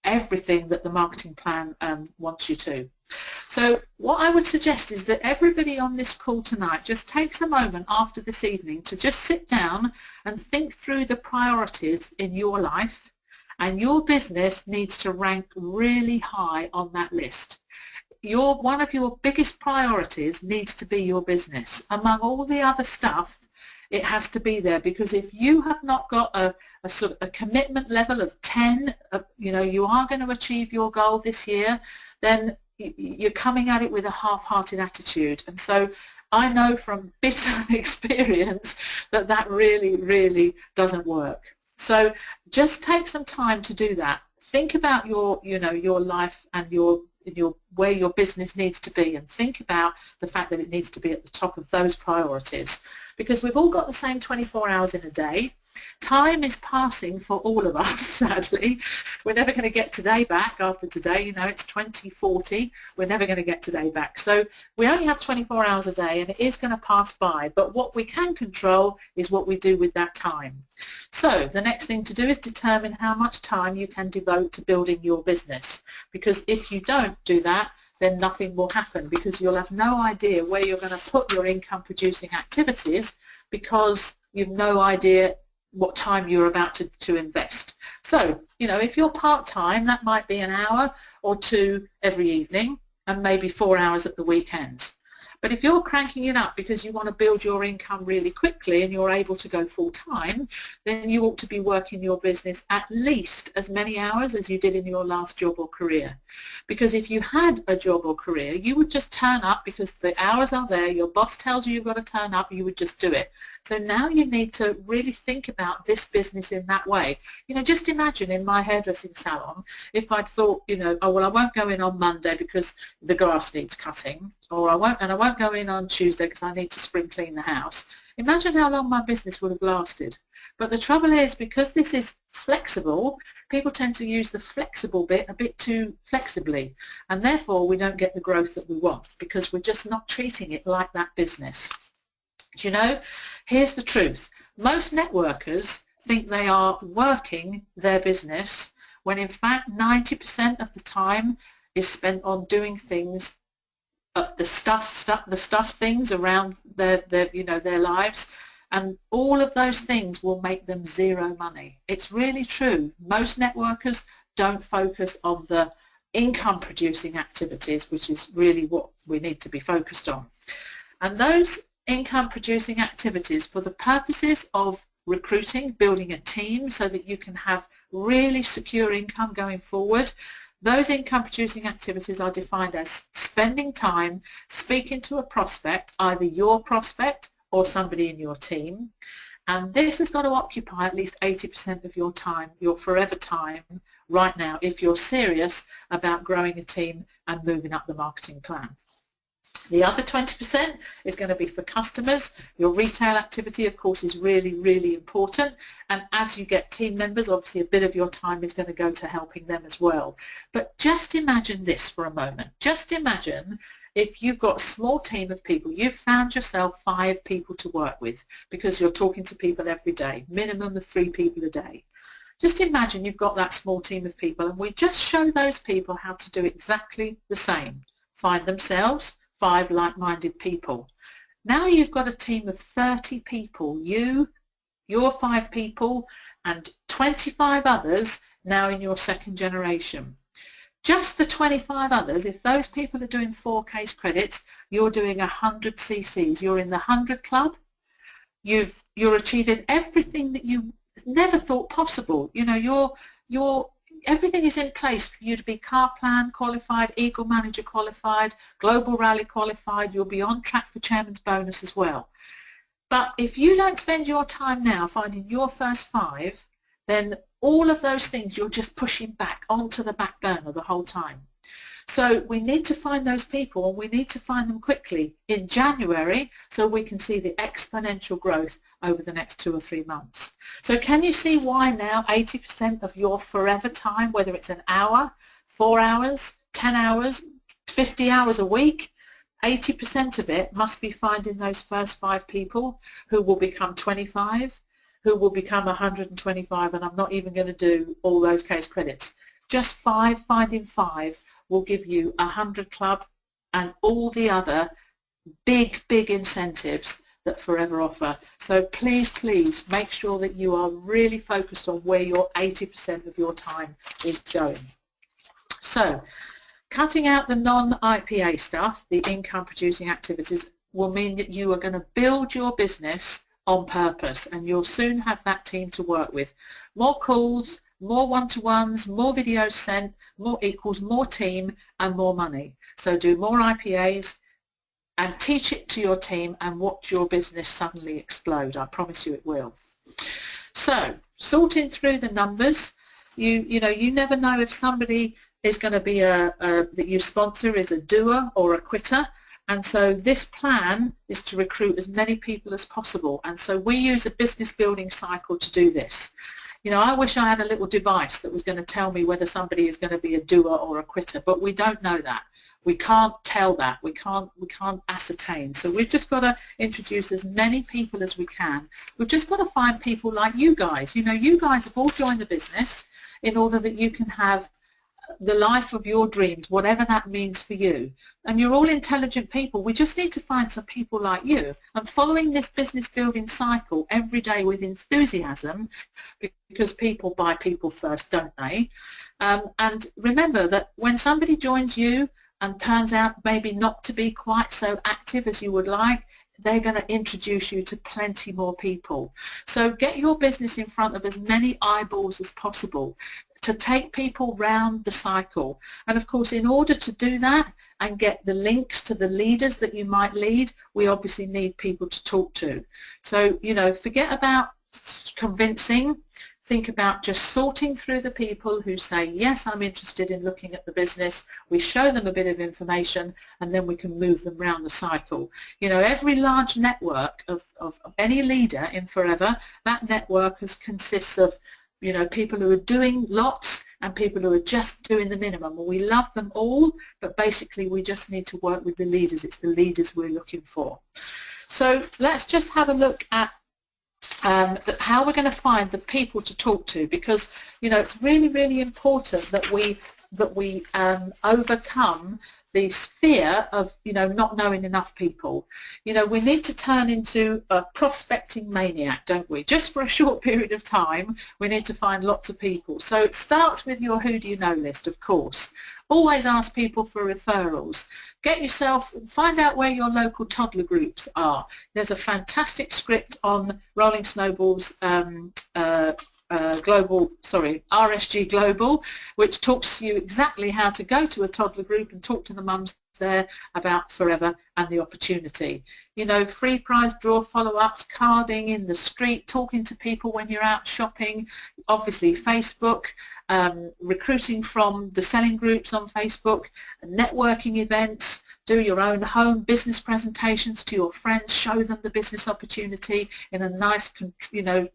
[SPEAKER 3] everything that the marketing plan wants you to. So what I would suggest is that everybody on this call tonight just takes a moment after this evening to just sit down and think through the priorities in your life, and your business needs to rank really high on that list. One of your biggest priorities needs to be your business. Among all the other stuff, it has to be there, because if you have not got a sort of a commitment level of 10, you are going to achieve your goal this year, then you're coming at it with a half-hearted attitude. And so I know from bitter experience that that really, really doesn't work. So just take some time to do that. Think about your life and where your business needs to be, and think about the fact that it needs to be at the top of those priorities, because we've all got the same 24 hours in a day. Time is passing for all of us, sadly. We're never going to get today back after today. It's 2040. We're never going to get today back. So we only have 24 hours a day, and it is going to pass by. But what we can control is what we do with that time. So the next thing to do is determine how much time you can devote to building your business. Because if you don't do that, then nothing will happen, because you'll have no idea where you're going to put your income producing activities, because you've no idea what time you're about to invest. So, if you're part-time, that might be an hour or two every evening, and maybe 4 hours at the weekends. But if you're cranking it up because you want to build your income really quickly and you're able to go full-time, then you ought to be working your business at least as many hours as you did in your last job or career. Because if you had a job or career, you would just turn up because the hours are there, your boss tells you you've got to turn up, you would just do it. So now you need to really think about this business in that way. Just imagine in my hairdressing salon, if I'd thought, oh, well, I won't go in on Monday because the grass needs cutting, or I won't go in on Tuesday because I need to spring clean the house. Imagine how long my business would have lasted. But the trouble is, because this is flexible, people tend to use the flexible bit a bit too flexibly, and therefore we don't get the growth that we want because we're just not treating it like that business. Do you know, here's the truth. Most networkers think they are working their business when in fact 90% of the time is spent on doing things, the stuff things around their lives, and all of those things will make them zero money. It's really true. Most networkers don't focus on the income producing activities, which is really what we need to be focused on. And those income producing activities, for the purposes of recruiting, building a team so that you can have really secure income going forward, those income producing activities are defined as spending time speaking to a prospect, either your prospect or somebody in your team, and this has got to occupy at least 80% of your time, your forever time right now, if you're serious about growing a team and moving up the marketing plan. The other 20% is going to be for customers. Your retail activity, of course, is really, really important. And as you get team members, obviously a bit of your time is going to go to helping them as well. But just imagine this for a moment. Just imagine if you've got a small team of people, you've found yourself 5 people to work with because you're talking to people every day, minimum of 3 people a day. Just imagine you've got that small team of people, and we just show those people how to do exactly the same. Find themselves 5 like-minded people. Now you've got a team of 30 people, your 5 people, and 25 others now in your second generation. Just the 25 others, if those people are doing 4 case credits, you're doing 100 CCs. You're in the 100 club. You're achieving everything that you never thought possible. You know, everything is in place for you to be car plan qualified, Eagle Manager qualified, Global Rally qualified. You'll be on track for Chairman's bonus as well. But if you don't spend your time now finding your first 5, then all of those things you're just pushing back onto the back burner the whole time. So we need to find those people, and we need to find them quickly in January so we can see the exponential growth over the next 2 or 3 months. So can you see why now 80% of your forever time, whether it's an hour, 4 hours, 10 hours, 50 hours a week, 80% of it must be finding those first 5 people who will become 25, who will become 125, and I'm not even going to do all those case credits. Just finding 5 will give you 100 club and all the other big incentives that Forever offer. So please, please make sure that you are really focused on where your 80% of your time is going. So cutting out the non-IPA stuff, the income producing activities, will mean that you are going to build your business on purpose, and you'll soon have that team to work with. More calls, more one-to-ones, more videos sent, more equals more team and more money. So do more IPAs and teach it to your team and watch your business suddenly explode. I promise you it will. So sorting through the numbers, you know, you never know if somebody is going to be that you sponsor is a doer or a quitter. And so this plan is to recruit as many people as possible. And so we use a business building cycle to do this. You know, I wish I had a little device that was going to tell me whether somebody is going to be a doer or a quitter, but we don't know that. We can't tell that. We can't ascertain. So we've just got to introduce as many people as we can. We've just got to find people like you guys. You know, you guys have all joined the business in order that you can have the life of your dreams, whatever that means for you. And you're all intelligent people. We just need to find some people like you. And following this business building cycle every day with enthusiasm, because people buy people first, don't they? And remember that when somebody joins you and turns out maybe not to be quite so active as you would like, they're going to introduce you to plenty more people. So get your business in front of as many eyeballs as possible to take people round the cycle. And of course, in order to do that and get the links to the leaders that you might lead, we obviously need people to talk to. So, you know, forget about convincing, think about just sorting through the people who say, yes, I'm interested in looking at the business. We show them a bit of information, and then we can move them around the cycle. You know, every large network of any leader in Forever, that network consists of, you know, people who are doing lots and people who are just doing the minimum. And we love them all, but basically we just need to work with the leaders. It's the leaders we're looking for. So let's just have a look at how we're going to find the people to talk to, because, you know, it's really, really important that we overcome this fear of, you know, not knowing enough people. You know, we need to turn into a prospecting maniac, don't we? Just for a short period of time, we need to find lots of people. So it starts with your who do you know list, of course. Always ask people for referrals. Get yourself, find out where your local toddler groups are. There's a fantastic script on Rolling Snowball's RSG Global, which talks to you exactly how to go to a toddler group and talk to the mums there about Forever and the opportunity. You know, free prize draw follow-ups, carding in the street, talking to people when you're out shopping, obviously Facebook, recruiting from the selling groups on Facebook, networking events, do your own home business presentations to your friends, show them the business opportunity in a nice, you know,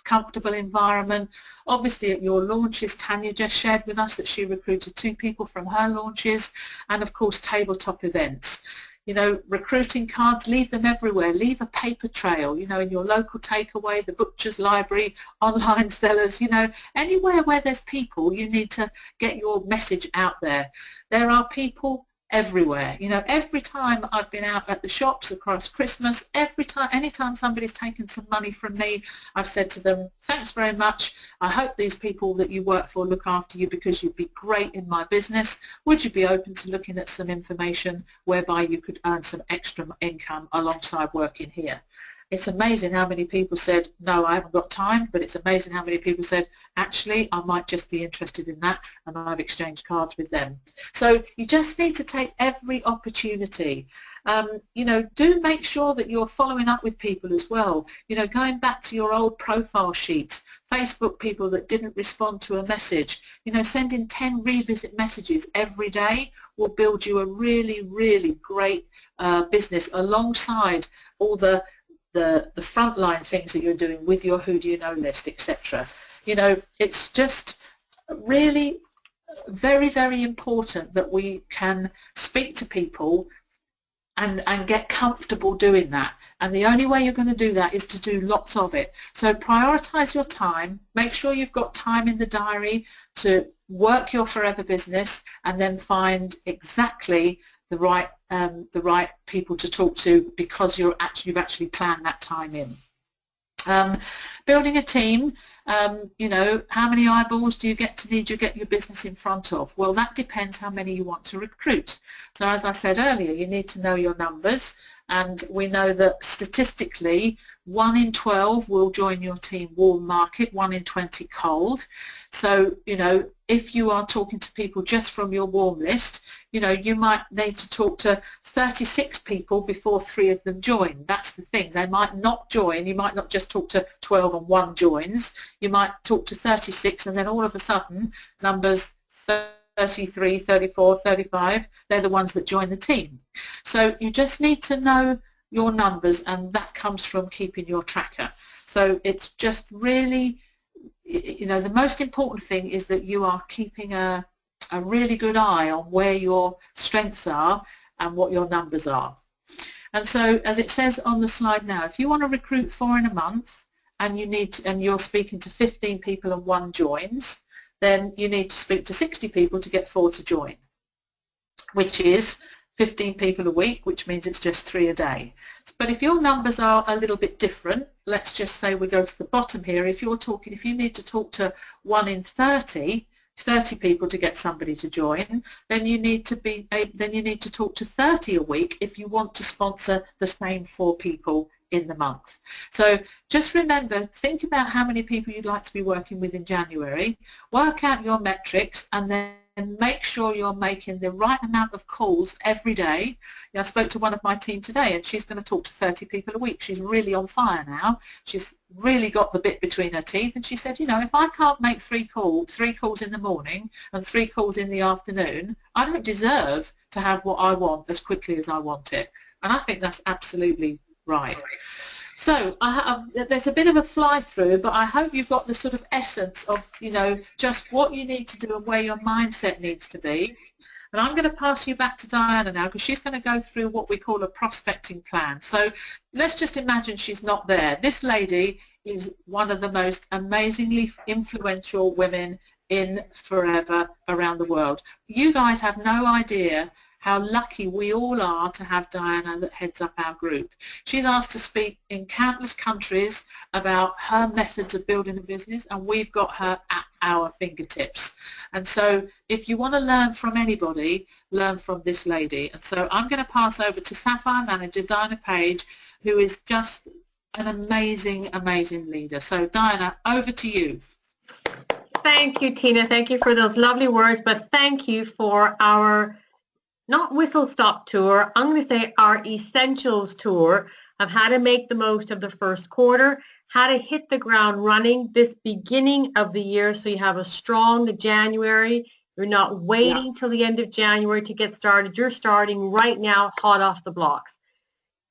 [SPEAKER 3] comfortable environment. Obviously at your launches, Tanya just shared with us that she recruited 2 people from her launches, and of course tabletop events. You know, recruiting cards, leave them everywhere. Leave a paper trail, you know, in your local takeaway, the butcher's library, online sellers, you know, anywhere where there's people, you need to get your message out there. There are people everywhere. You know, every time I've been out at the shops across Christmas, anytime somebody's taken some money from me, I've said to them, thanks very much. I hope these people that you work for look after you, because you'd be great in my business. Would you be open to looking at some information whereby you could earn some extra income alongside working here? It's amazing how many people said, no, I haven't got time, but it's amazing how many people said, actually, I might just be interested in that, and I've exchanged cards with them. So you just need to take every opportunity. You know, do make sure that you're following up with people as well. You know, going back to your old profile sheets, Facebook people that didn't respond to a message, you know, sending 10 revisit messages every day will build you a really, really great business alongside all the frontline things that you're doing with your who do you know list, etc. You know, it's just really very, very important that we can speak to people and get comfortable doing that. And the only way you're going to do that is to do lots of it. So prioritize your time, make sure you've got time in the diary to work your Forever business, and then find exactly the right people to talk to, because you've actually planned that time in. Building a team, you know, how many eyeballs do you need to get your business in front of? Well, that depends how many you want to recruit. So as I said earlier, you need to know your numbers, and we know that statistically 1 in 12 will join your team warm market, 1 in 20 cold. So, you know, if you are talking to people just from your warm list, you know, you might need to talk to 36 people before 3 of them join. That's the thing. They might not join. You might not just talk to 12 and 1 joins. You might talk to 36, and then all of a sudden numbers 33, 34, 35, they're the ones that join the team. So you just need to know your numbers, and that comes from keeping your tracker. So it's just really, you know, the most important thing is that you are keeping a really good eye on where your strengths are and what your numbers are. And so, as it says on the slide now, if you want to recruit 4 in a month and you're speaking to 15 people and 1 joins, then you need to speak to 60 people to get 4 to join, which is 15 people a week, which means it's just 3 a day. But if your numbers are a little bit different, let's just say we go to the bottom here. If you need to talk to 1 in 30 people to get somebody to join, then you need to talk to 30 a week if you want to sponsor the same 4 people in the month. So just remember, think about how many people you'd like to be working with in January, work out your metrics, and then make sure you're making the right amount of calls every day. I spoke to one of my team today, and she's going to talk to 30 people a week. She's really on fire now. She's really got the bit between her teeth, and she said, if I can't make three calls in the morning and 3 calls in the afternoon, I don't deserve to have what I want as quickly as I want it. And I think that's absolutely right. So there's a bit of a fly through, but I hope you've got the sort of essence of, just what you need to do and where your mindset needs to be. And I'm going to pass you back to Diana now, because she's going to go through what we call a prospecting plan. So let's just imagine she's not there. This lady is one of the most amazingly influential women in forever around the world. You guys have no idea how lucky we all are to have Diana that heads up our group. She's asked to speak in countless countries about her methods of building a business, and we've got her at our fingertips. And so if you want to learn from anybody, learn from this lady. And so I'm going to pass over to Sapphire Manager Diana Page, who is just an amazing, amazing leader. So Diana, over to you.
[SPEAKER 1] Thank you, Tina. Thank you for those lovely words, but thank you for our not whistle-stop tour, I'm going to say our essentials tour of how to make the most of the first quarter, how to hit the ground running this beginning of the year so you have a strong January. You're not waiting till the end of January to get started. You're starting right now, hot off the blocks.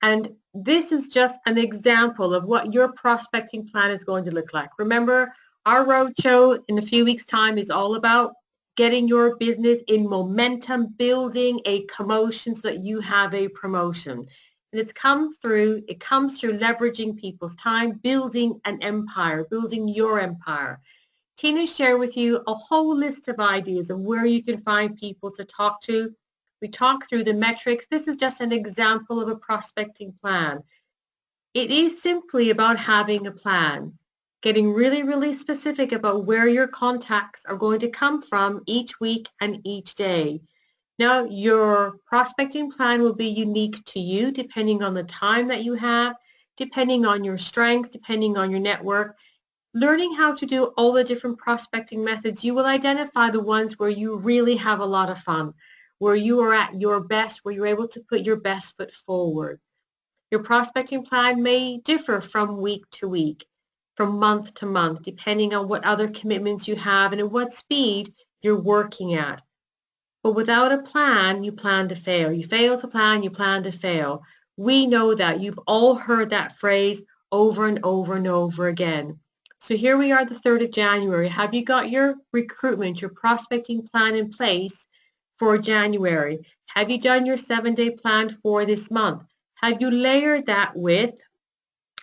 [SPEAKER 1] And this is just an example of what your prospecting plan is going to look like. Remember, our roadshow in a few weeks' time is all about getting your business in momentum, building a commotion so that you have a promotion. And it comes through leveraging people's time, building an empire, building your empire. Tina shared with you a whole list of ideas of where you can find people to talk to. We talk through the metrics. This is just an example of a prospecting plan. It is simply about having a plan. Getting really, really specific about where your contacts are going to come from each week and each day. Now, your prospecting plan will be unique to you depending on the time that you have, depending on your strengths, depending on your network. Learning how to do all the different prospecting methods, you will identify the ones where you really have a lot of fun, where you are at your best, where you're able to put your best foot forward. Your prospecting plan may differ from week to week, from month to month, depending on what other commitments you have and at what speed you're working at. But without a plan, you plan to fail. You fail to plan, you plan to fail. We know that. You've all heard that phrase over and over and over again. So here we are, the 3rd of January. Have you got your recruitment, your prospecting plan in place for January? Have you done your 7-day plan for this month? Have you layered that with,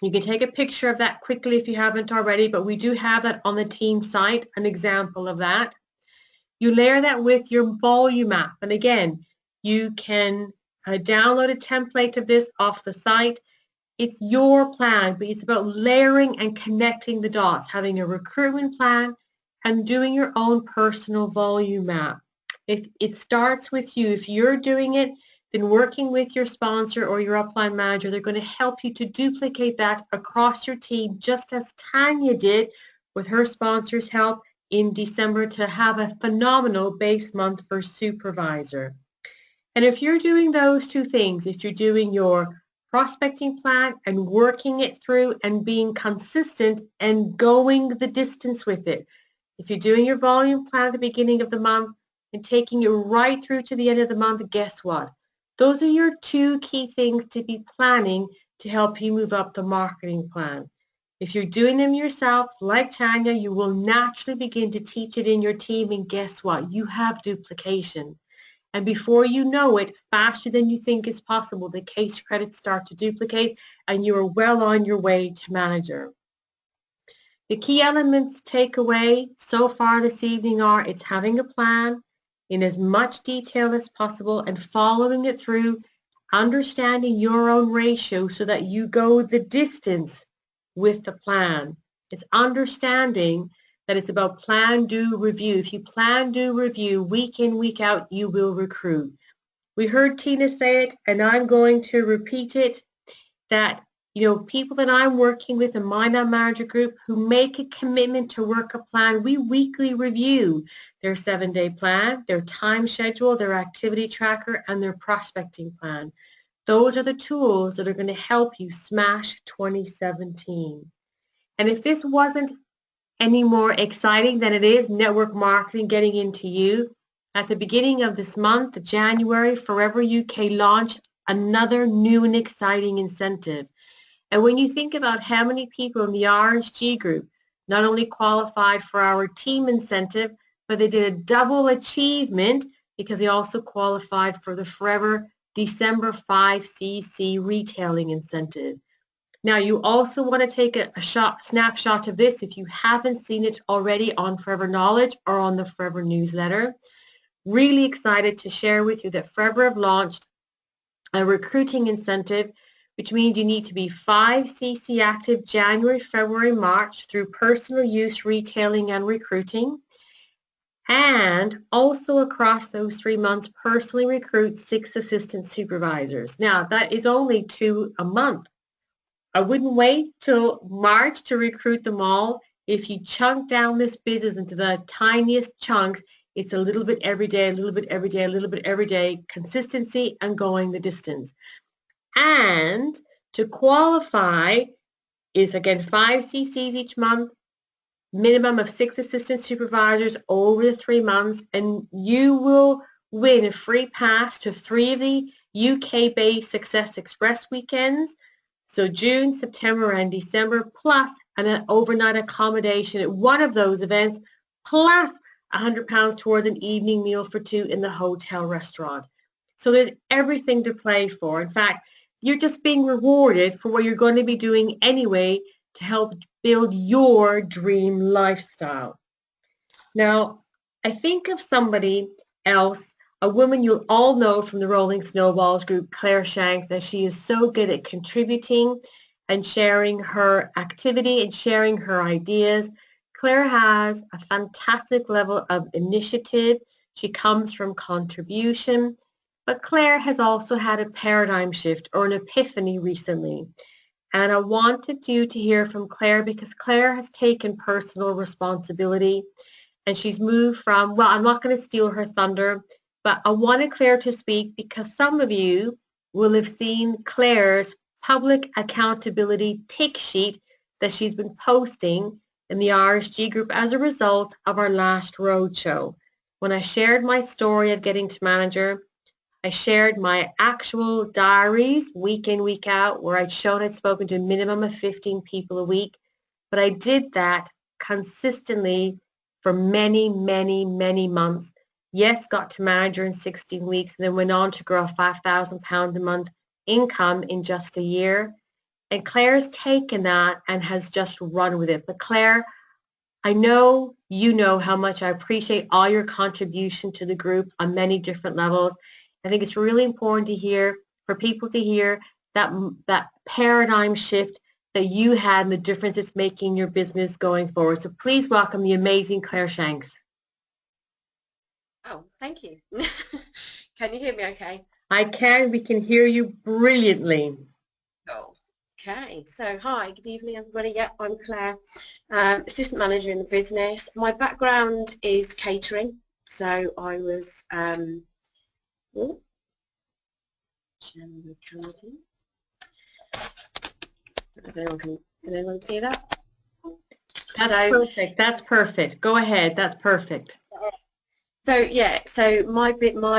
[SPEAKER 1] you can take a picture of that quickly if you haven't already, but we do have that on the team site, an example of that. You layer that with your volume map. And again, you can download a template of this off the site. It's your plan, but it's about layering and connecting the dots, having a recruitment plan and doing your own personal volume map. If it starts with you, if you're doing it, then working with your sponsor or your upline manager, they're going to help you to duplicate that across your team, just as Tanya did with her sponsor's help in December to have a phenomenal base month for supervisor. And if you're doing those two things, if you're doing your prospecting plan and working it through and being consistent and going the distance with it, if you're doing your volume plan at the beginning of the month and taking it right through to the end of the month, guess what? Those are your 2 key things to be planning to help you move up the marketing plan. If you're doing them yourself, like Tanya, you will naturally begin to teach it in your team, and guess what? You have duplication. And before you know it, faster than you think is possible, the case credits start to duplicate and you are well on your way to manager. The key elements to take away so far this evening are it's having a plan in as much detail as possible and following it through, understanding your own ratio so that you go the distance with the plan. It's understanding that it's about plan, do, review. If you plan, do, review, week in, week out, you will recruit. We heard Tina say it, and I'm going to repeat it, that People that I'm working with in my non-manager group who make a commitment to work a plan, we weekly review their 7-day plan, their time schedule, their activity tracker, and their prospecting plan. Those are the tools that are going to help you smash 2017. And if this wasn't any more exciting than it is network marketing getting into you, at the beginning of this month, January, Forever UK launched another new and exciting incentive. And when you think about how many people in the RSG group not only qualified for our team incentive, but they did a double achievement because they also qualified for the Forever December 5cc retailing incentive. Now, you also want to take a snapshot of this if you haven't seen it already on Forever Knowledge or on the Forever newsletter. Really excited to share with you that Forever have launched a recruiting incentive, which means you need to be 5cc active January, February, March through personal use, retailing, and recruiting. And also across those 3 months, personally recruit 6 assistant supervisors. Now, that is only 2 a month. I wouldn't wait till March to recruit them all. If you chunk down this business into the tiniest chunks, it's a little bit every day, a little bit every day, a little bit every day, consistency and going the distance. And to qualify is, again, 5 CCs each month, minimum of 6 assistant supervisors over the 3 months, and you will win a free pass to 3 of the UK-based Success Express weekends. So June, September, and December, plus an overnight accommodation at one of those events, plus £100 towards an evening meal for 2 in the hotel restaurant. So there's everything to play for. In fact, you're just being rewarded for what you're going to be doing anyway to help build your dream lifestyle. Now, I think of somebody else, a woman you'll all know from the Rolling Snowballs group, Claire Shanks, that she is so good at contributing and sharing her activity and sharing her ideas. Claire has a fantastic level of initiative. She comes from contribution, but Claire has also had a paradigm shift or an epiphany recently. And I wanted you to hear from Claire because Claire has taken personal responsibility and she's moved from, well, I'm not going to steal her thunder, but I wanted Claire to speak because some of you will have seen Claire's public accountability tick sheet that she's been posting in the RSG group as a result of our last roadshow. When I shared my story of getting to manager, I shared my actual diaries week in, week out, where I'd shown I'd spoken to a minimum of 15 people a week. But I did that consistently for many, many, many months. Yes, got to manager in 16 weeks and then went on to grow a £5,000 a month income in just a year. And Claire's taken that and has just run with it. But Claire, I know you know how much I appreciate all your contribution to the group on many different levels. I think it's really important to hear, for people to hear that paradigm shift that you had and the difference it's making in your business going forward. So please welcome the amazing Claire Shanks.
[SPEAKER 4] Oh, thank you. Can you hear me okay?
[SPEAKER 1] I can. We can hear you brilliantly.
[SPEAKER 4] Oh, okay. So hi, good evening everybody. Yeah, I'm Claire, assistant manager in the business. My background is catering. So I was oh, can anyone see that?
[SPEAKER 1] That's perfect. That's perfect. Go ahead. That's perfect.
[SPEAKER 4] So yeah, so my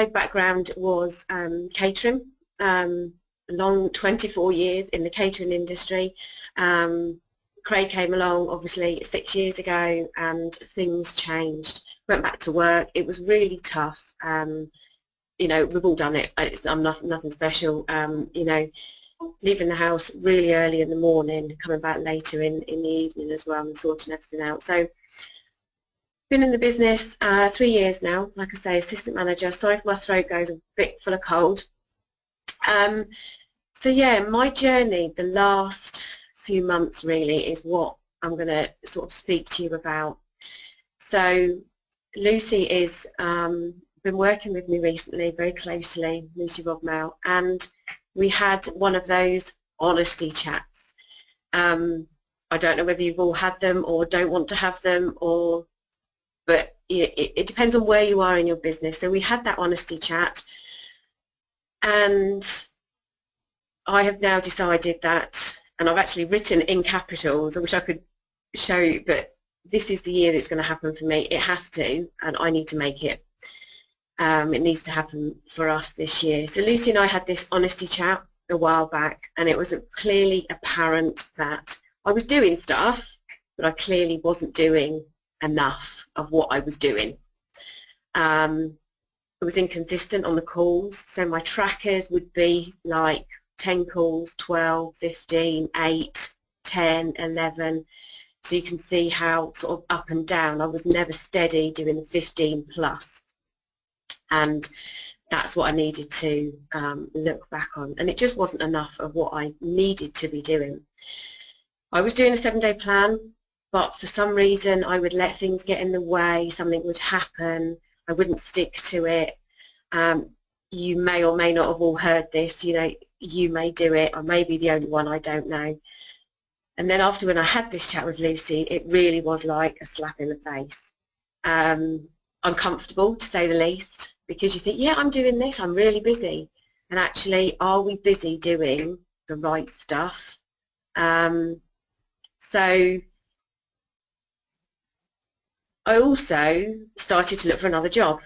[SPEAKER 4] background was catering, long 24 years in the catering industry. Craig came along obviously 6 years ago and things changed. Went back to work. It was really tough. You know, we've all done it. I'm nothing special. You know, leaving the house really early in the morning, coming back later in the evening as well and sorting everything out. So been in the business 3 years now, like I say, assistant manager. Sorry if my throat goes a bit full of cold. So yeah, my journey the last few months really is what I'm going to sort of speak to you about. So Lucy is been working with me recently very closely, Lucy Rodmell, and we had one of those honesty chats. I don't know whether you've all had them or don't want to have them, but it depends on where you are in your business. So we had that honesty chat, and I have now decided that, and I've actually written in capitals, I wish I could show you, but this is the year that's going to happen for me. It has to, and I need to make it. It needs to happen for us this year. So Lucy and I had this honesty chat a while back, and it was clearly apparent that I was doing stuff, but I clearly wasn't doing enough of what I was doing. I was inconsistent on the calls, so my trackers would be like 10 calls, 12, 15, 8, 10, 11. So you can see how sort of up and down. I was never steady doing the 15 plus. And that's what I needed to look back on. And it just wasn't enough of what I needed to be doing. I was doing a 7-day plan, but for some reason I would let things get in the way, something would happen, I wouldn't stick to it. You may or may not have all heard this, you know, you may do it, I may be the only one, I don't know. And then after when I had this chat with Lucy, it really was like a slap in the face. Uncomfortable, to say the least, because you think, yeah, I'm doing this, I'm really busy. And actually, are we busy doing the right stuff? So I also started to look for another job.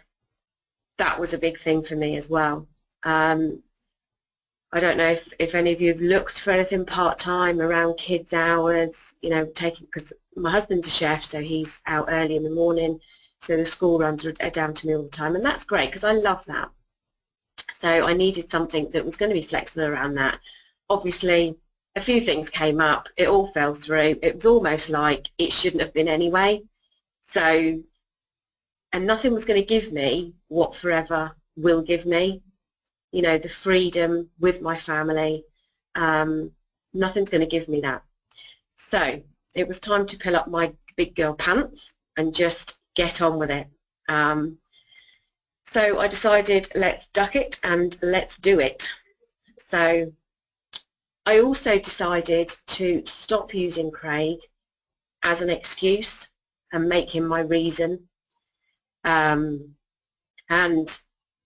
[SPEAKER 4] That was a big thing for me as well. I don't know if any of you have looked for anything part-time around kids' hours, you know, because my husband's a chef, so he's out early in the morning, so the school runs are down to me all the time, and that's great because I love that. So I needed something that was going to be flexible around that. Obviously, a few things came up, it all fell through, it was almost like it shouldn't have been anyway. So, and nothing was going to give me what forever will give me, you know, the freedom with my family. Nothing's going to give me that. So it was time to pull up my big girl pants and just get on with it. So I decided, let's duck it and let's do it. So I also decided to stop using Craig as an excuse and make him my reason. And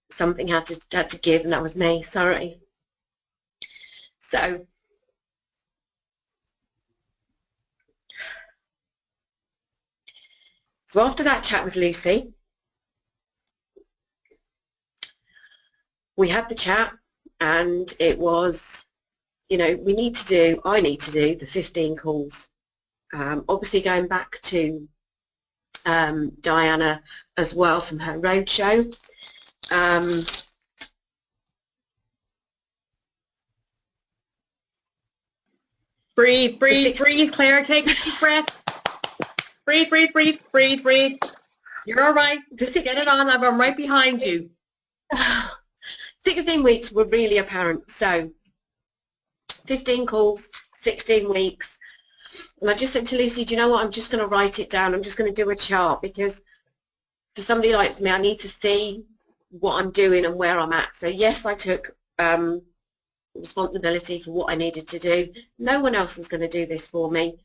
[SPEAKER 4] something had to give, and that was me, sorry. So after that chat with Lucy, we had the chat, and it was, you know, I need to do the 15 calls. Obviously going back to Diana as well from her roadshow.
[SPEAKER 1] Breathe, breathe, breathe, Claire, take a deep breath. Breathe, breathe, breathe, breathe, breathe. You're all right. Just get it on. I'm right behind you.
[SPEAKER 4] 16 weeks were really apparent. So 15 calls, 16 weeks. And I just said to Lucy, do you know what, I'm just going to write it down. I'm just going to do a chart, because for somebody like me, I need to see what I'm doing and where I'm at. So yes, I took responsibility for what I needed to do. No one else is going to do this for me.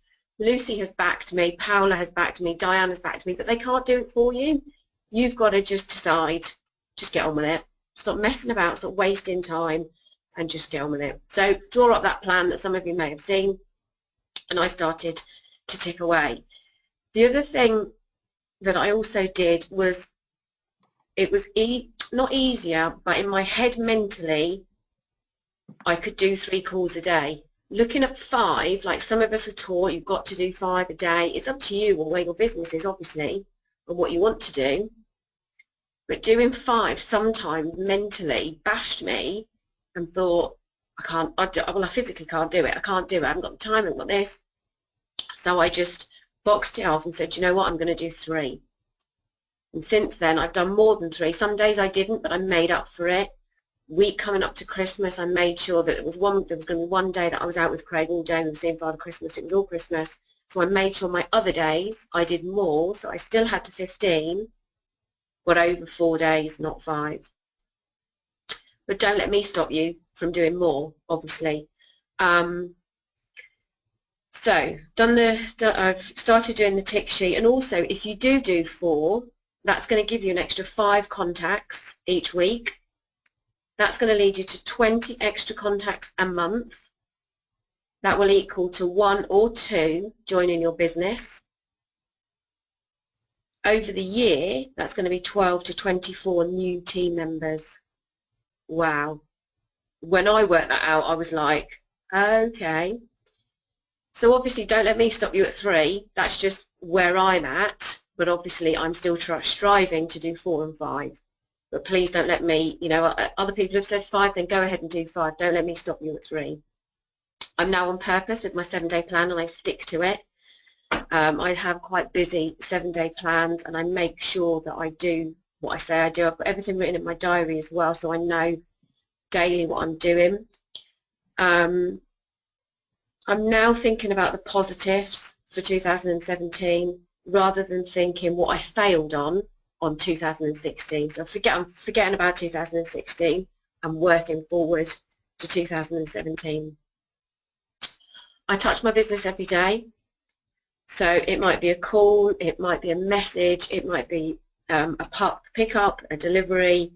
[SPEAKER 4] Lucy has backed me, Paola has backed me, Diana's backed me, but they can't do it for you. You've got to just decide, just get on with it. Stop messing about, stop wasting time, and just get on with it. So draw up that plan that some of you may have seen, and I started to tick away. The other thing that I also did was, it was not easier, but in my head mentally, I could do 3 calls a day. Looking at 5, like some of us are taught, you've got to do 5 a day. It's up to you or where your business is, obviously, and what you want to do. But doing 5 sometimes mentally bashed me and thought, I physically can't do it. I can't do it. I haven't got the time, I haven't got this. So I just boxed it off and said, you know what, I'm going to do 3. And since then, I've done more than 3. Some days I didn't, but I made up for it. Week coming up to Christmas, I made sure that there was going to be one day that I was out with Craig all day. We were seeing Father Christmas. It was all Christmas. So I made sure my other days I did more. So I still had to 15, but over 4 days, not 5. But don't let me stop you from doing more, obviously. So I've started doing the tick sheet, and also if you do 4, that's going to give you an extra 5 contacts each week. That's going to lead you to 20 extra contacts a month. That will equal to 1 or 2 joining your business. Over the year, that's going to be 12 to 24 new team members. Wow. When I worked that out, I was like, okay. So obviously don't let me stop you at 3. That's just where I'm at. But obviously I'm still striving to do 4 and 5. But please don't let me, you know, other people have said 5, then go ahead and do 5. Don't let me stop you at 3. I'm now on purpose with my 7-day plan, and I stick to it. I have quite busy 7-day plans, and I make sure that I do what I say I do. I've got everything written in my diary as well, so I know daily what I'm doing. I'm now thinking about the positives for 2017 rather than thinking what I failed on 2016. So I'm forgetting about 2016 and working forward to 2017. I touch my business every day. So it might be a call, it might be a message, it might be a pick-up, a delivery,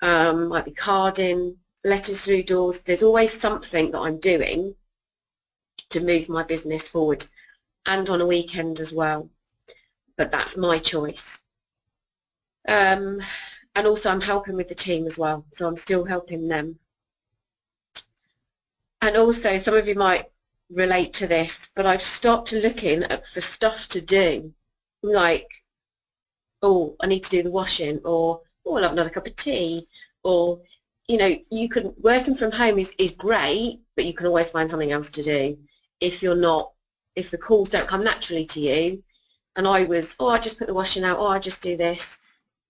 [SPEAKER 4] might be carding, letters through doors. There's always something that I'm doing to move my business forward, and on a weekend as well. But that's my choice. And also I'm helping with the team as well, so I'm still helping them. And also some of you might relate to this, but I've stopped looking for stuff to do, like, oh, I need to do the washing, or oh, I'll have another cup of tea, or, you know, working from home is great, but you can always find something else to do if the calls don't come naturally to you. And I was, oh, I just put the washing out, oh, I just do this,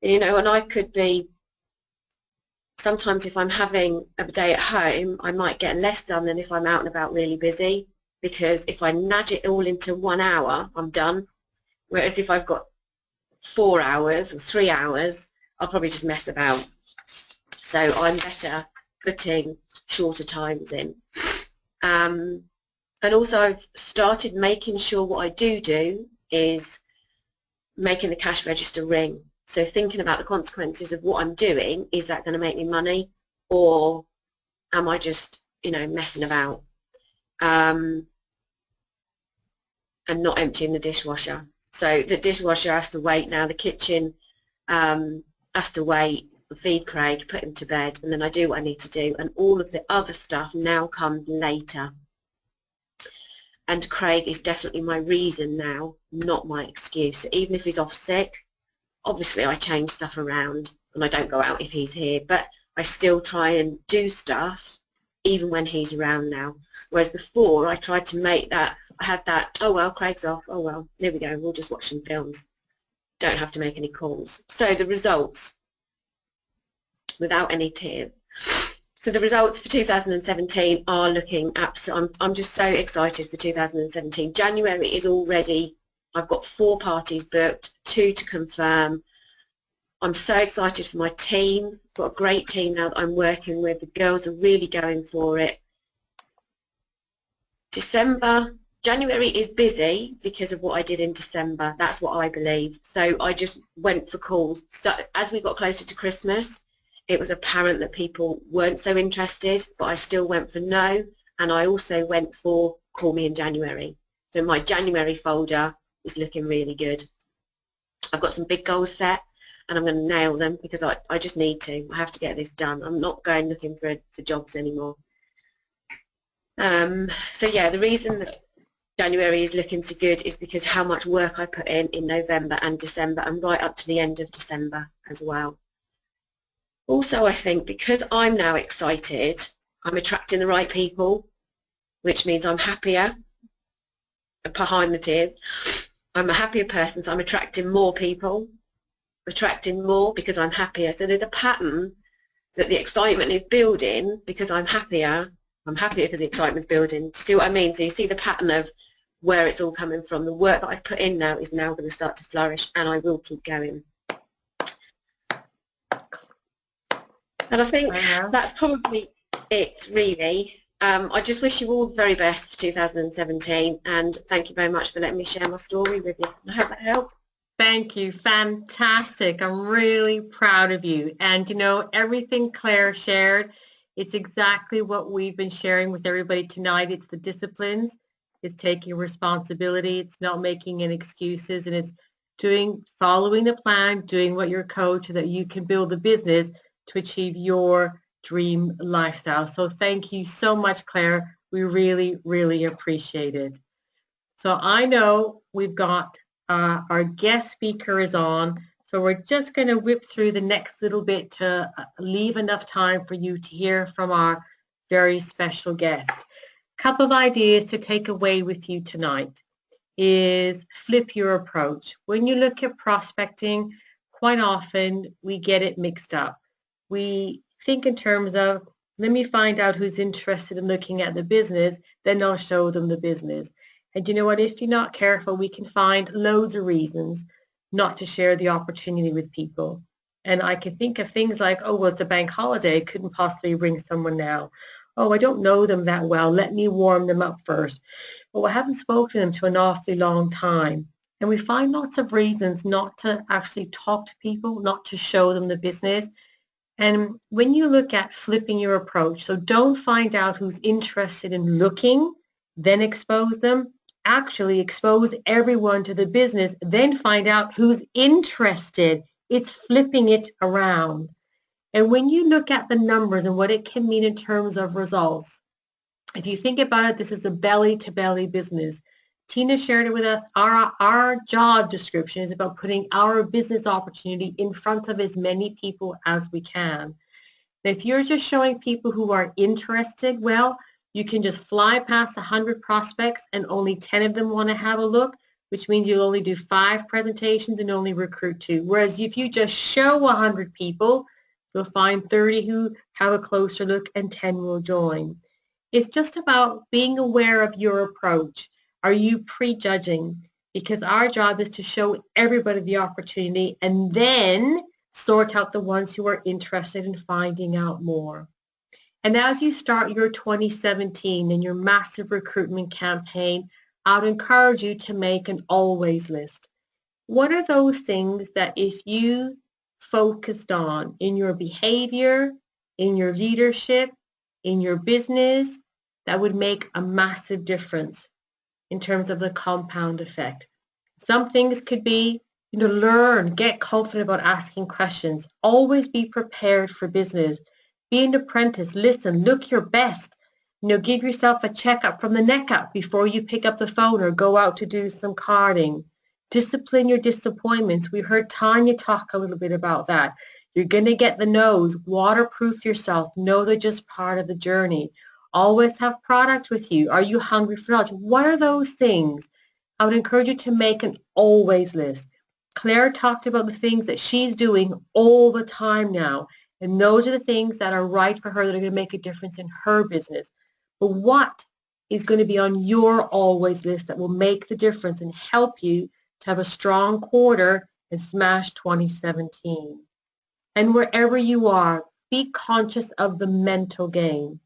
[SPEAKER 4] you know, and I could be, sometimes if I'm having a day at home, I might get less done than if I'm out and about really busy, because if I nudge it all into 1 hour, I'm done. Whereas if I've got 4 hours or 3 hours, I'll probably just mess about. So I'm better putting shorter times in. And also I've started making sure what I do is making the cash register ring. So thinking about the consequences of what I'm doing, is that going to make me money, or am I just, you know, messing about and not emptying the dishwasher? So the dishwasher has to wait now, the kitchen has to wait, feed Craig, put him to bed, and then I do what I need to do, and all of the other stuff now comes later. And Craig is definitely my reason now, not my excuse. So even if he's off sick, obviously I change stuff around and I don't go out if he's here, but I still try and do stuff even when he's around now. Whereas before I tried to make that, I had that, oh well, Craig's off, oh well, there we go, we'll just watch some films. Don't have to make any calls. So the results, without any tears. So the results for 2017 are looking absolutely, I'm just so excited for 2017. January is already, I've got 4 parties booked, 2 to confirm. I'm so excited for my team. I've got a great team now that I'm working with. The girls are really going for it. January is busy because of what I did in December. That's what I believe. So I just went for calls. So as we got closer to Christmas, it was apparent that people weren't so interested, but I still went for no, and I also went for call me in January. So my January folder is looking really good. I've got some big goals set, and I'm going to nail them because I just need to. I have to get this done. I'm not going looking for jobs anymore. So yeah, the reason that January is looking so good is because how much work I put in November and December, and right up to the end of December as well. Also, I think because I'm now excited, I'm attracting the right people, which means I'm happier, behind the tears. I'm a happier person, so I'm attracting more people, attracting more because I'm happier. So there's a pattern that the excitement is building because I'm happier. I'm happier because the excitement's building. Do you see what I mean? So you see the pattern of where it's all coming from. The work that I've put in now is now going to start to flourish, and I will keep going. And I think that's probably it, really. I just wish you all the very best for 2017, and thank you very much for letting me share my story with you. I hope that helped.
[SPEAKER 1] Thank you. Fantastic. I'm really proud of you. And you know, everything Claire shared, it's exactly what we've been sharing with everybody tonight. It's the disciplines, it's taking responsibility, it's not making any excuses, and it's following the plan, doing what you're coached so that you can build a business to achieve your dream lifestyle. So thank you so much, Claire. We really, really appreciate it. So I know we've got our guest speaker is on, so we're just going to whip through the next little bit to leave enough time for you to hear from our very special guest. Couple of ideas to take away with you tonight is flip your approach. When you look at prospecting, quite often we get it mixed up. We think in terms of, let me find out who's interested in looking at the business, then I'll show them the business. And you know what, if you're not careful, we can find loads of reasons not to share the opportunity with people. And I can think of things like, oh, well, it's a bank holiday, couldn't possibly bring someone now. Oh, I don't know them that well, let me warm them up first. Well, I haven't spoken to them to an awfully long time. And we find lots of reasons not to actually talk to people, not to show them the business. And when you look at flipping your approach, so don't find out who's interested in looking, then expose them. Actually expose everyone to the business, then find out who's interested. It's flipping it around. And when you look at the numbers and what it can mean in terms of results, if you think about it, this is a belly-to-belly business. Tina shared it with us. Our job description is about putting our business opportunity in front of as many people as we can. If you're just showing people who are interested, well, you can just fly past 100 prospects and only 10 of them want to have a look, which means you'll only do 5 presentations and only recruit 2. Whereas if you just show 100 people, you'll find 30 who have a closer look and 10 will join. It's just about being aware of your approach. Are you prejudging? Because our job is to show everybody the opportunity and then sort out the ones who are interested in finding out more. And as you start your 2017 and your massive recruitment campaign, I would encourage you to make an always list. What are those things that if you focused on in your behavior, in your leadership, in your business, that would make a massive difference in terms of the compound effect? Some things could be, learn, get confident about asking questions, always be prepared for business. Be an apprentice, listen, look your best. Give yourself a checkup from the neck up before you pick up the phone or go out to do some carding. Discipline your disappointments. We heard Tanya talk a little bit about that. You're going to get the no's. Waterproof yourself. Know they're just part of the journey. Always have product with you. Are you hungry for knowledge? What are those things? I would encourage you to make an always list. Claire talked about the things that she's doing all the time now. And those are the things that are right for her that are going to make a difference in her business. But what is going to be on your always list that will make the difference and help you to have a strong quarter and smash 2017? And wherever you are, be conscious of the mental game.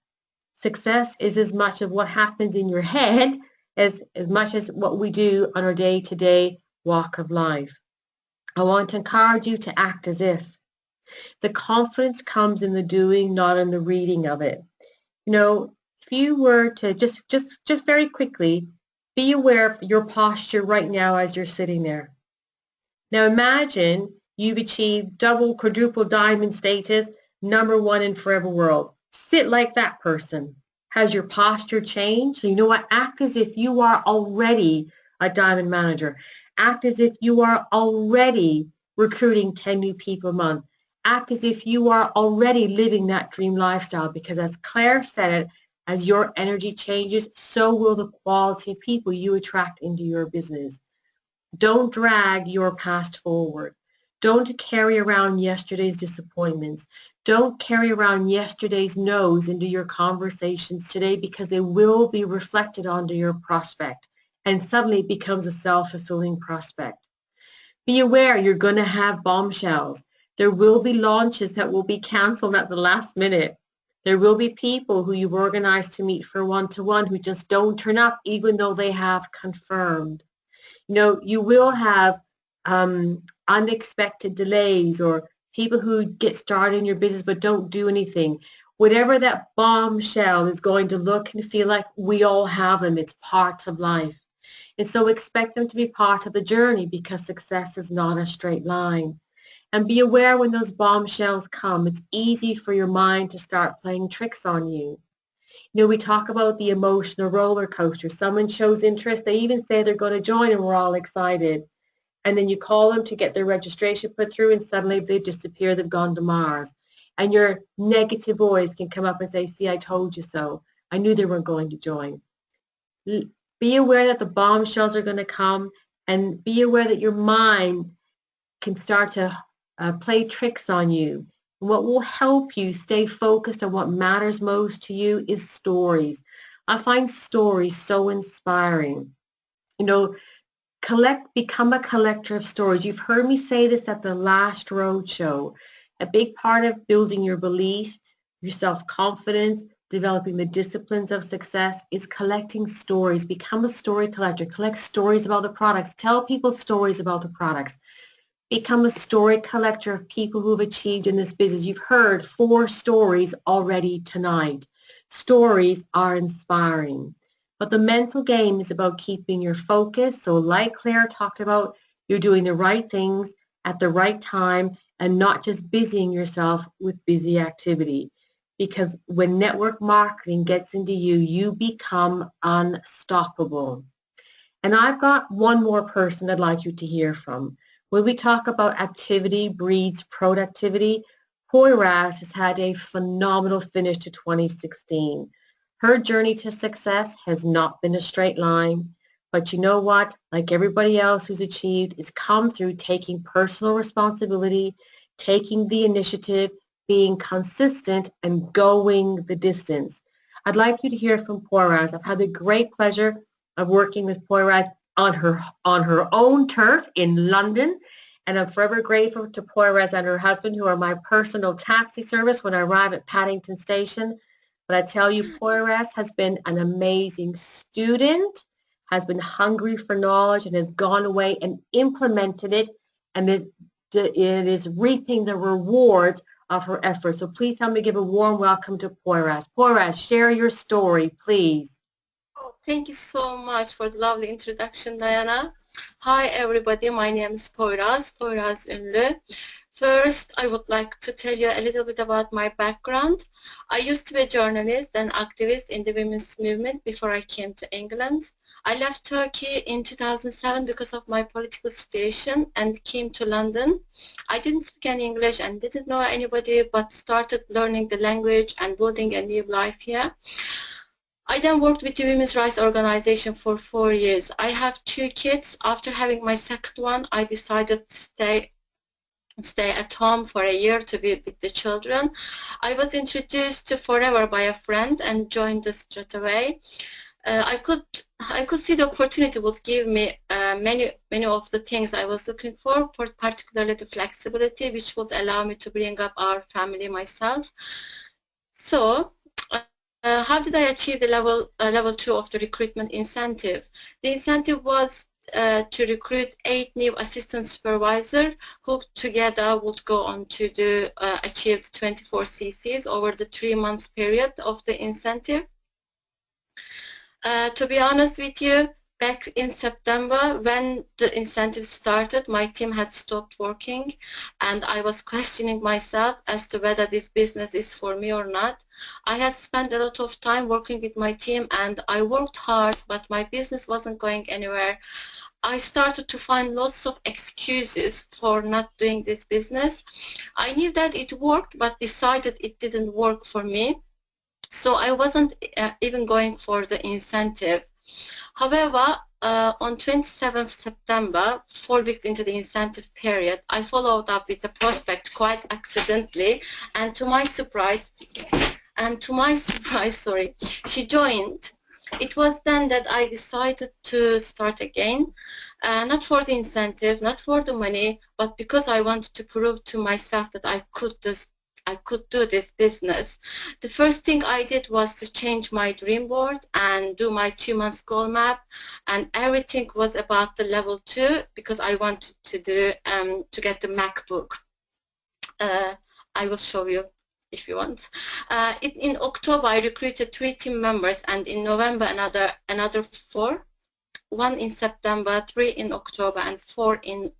[SPEAKER 1] Success is as much of what happens in your head as much as what we do on our day-to-day walk of life. I want to encourage you to act as if. The confidence comes in the doing, not in the reading of it. If you were to just very quickly be aware of your posture right now as you're sitting there. Now imagine you've achieved double, quadruple diamond status, #1 in Forever World. Sit like that person. Has your posture changed? So you know what? Act as if you are already a diamond manager. Act as if you are already recruiting 10 new people a month. Act as if you are already living that dream lifestyle, because as Claire said it, as your energy changes, so will the quality of people you attract into your business. Don't drag your past forward. Don't carry around yesterday's disappointments. Don't carry around yesterday's no's into your conversations today, because they will be reflected onto your prospect and suddenly it becomes a self-fulfilling prospect. Be aware you're going to have bombshells. There will be launches that will be canceled at the last minute. There will be people who you've organized to meet for one-to-one who just don't turn up even though they have confirmed. You know, you will have unexpected delays or people who get started in your business but don't do anything. Whatever that bombshell is going to look and feel like, we all have them. It's part of life. And so expect them to be part of the journey, because success is not a straight line. And be aware when those bombshells come. It's easy for your mind to start playing tricks on you. You know, we talk about the emotional roller coaster. Someone shows interest. They even say they're going to join and we're all excited. And then you call them to get their registration put through and suddenly they disappear. They've gone to Mars. And your negative voice can come up and say, see, I told you so. I knew they weren't going to join. Be aware that the bombshells are going to come, and be aware that your mind can start to play tricks on you. What will help you stay focused on what matters most to you is stories. I find stories so inspiring. You know, become a collector of stories. You've heard me say this at the last roadshow. A big part of building your belief, your self-confidence, developing the disciplines of success is collecting stories. Become a story collector. Collect stories about the products. Tell people stories about the products. Become a story collector of people who have achieved in this business. You've heard 4 stories already tonight. Stories are inspiring. But the mental game is about keeping your focus. So like Claire talked about, you're doing the right things at the right time and not just busying yourself with busy activity. Because when network marketing gets into you, you become unstoppable. And I've got one more person I'd like you to hear from. When we talk about activity breeds productivity, Poyraz has had a phenomenal finish to 2016. Her journey to success has not been a straight line, but you know what? Like everybody else who's achieved, it's come through taking personal responsibility, taking the initiative, being consistent, and going the distance. I'd like you to hear from Poyraz. I've had the great pleasure of working with Poyraz on her own turf in London, and I'm forever grateful to Poyraz and her husband, who are my personal taxi service when I arrive at Paddington Station. But I tell you, Poyraz has been an amazing student, has been hungry for knowledge, and has gone away and implemented it, and it is reaping the rewards of her efforts. So please help me give a warm welcome to Poyraz. Poyraz, share your story, please.
[SPEAKER 5] Oh, thank you so much for the lovely introduction, Diana. Hi, everybody. My name is Poyraz Unlu. First, I would like to tell you a little bit about my background. I used to be a journalist and activist in the women's movement before I came to England. I left Turkey in 2007 because of my political situation and came to London. I didn't speak any English and didn't know anybody, but started learning the language and building a new life here. I then worked with the Women's Rights Organization for 4 years. I have 2 kids. After having my second one, I decided to stay at home for a year to be with the children. I was introduced to Forever by a friend and joined this straight away. I could see the opportunity would give me many of the things I was looking for, particularly the flexibility, which would allow me to bring up our family myself. So how did I achieve the level 2 of the recruitment incentive? The incentive was to recruit 8 new assistant supervisors who together would go on to achieve 24 CCs over the 3 months period of the incentive. To be honest with you, back in September when the incentive started, my team had stopped working and I was questioning myself as to whether this business is for me or not. I had spent a lot of time working with my team and I worked hard, but my business wasn't going anywhere. I started to find lots of excuses for not doing this business. I knew that it worked, but decided it didn't work for me. So I wasn't even going for the incentive. However, on 27th September, 4 weeks into the incentive period, I followed up with a prospect quite accidentally, and to my surprise, sorry, she joined. It was then that I decided to start again, not for the incentive, not for the money, but because I wanted to prove to myself that I could just I could do this business. The first thing I did was to change my dream board and do my 2-month goal map, and everything was about the level 2 because I wanted to do to get the MacBook. I will show you if you want. In October, I recruited 3 team members, and in November another 4. 1 in September, 3 in October, and 4 in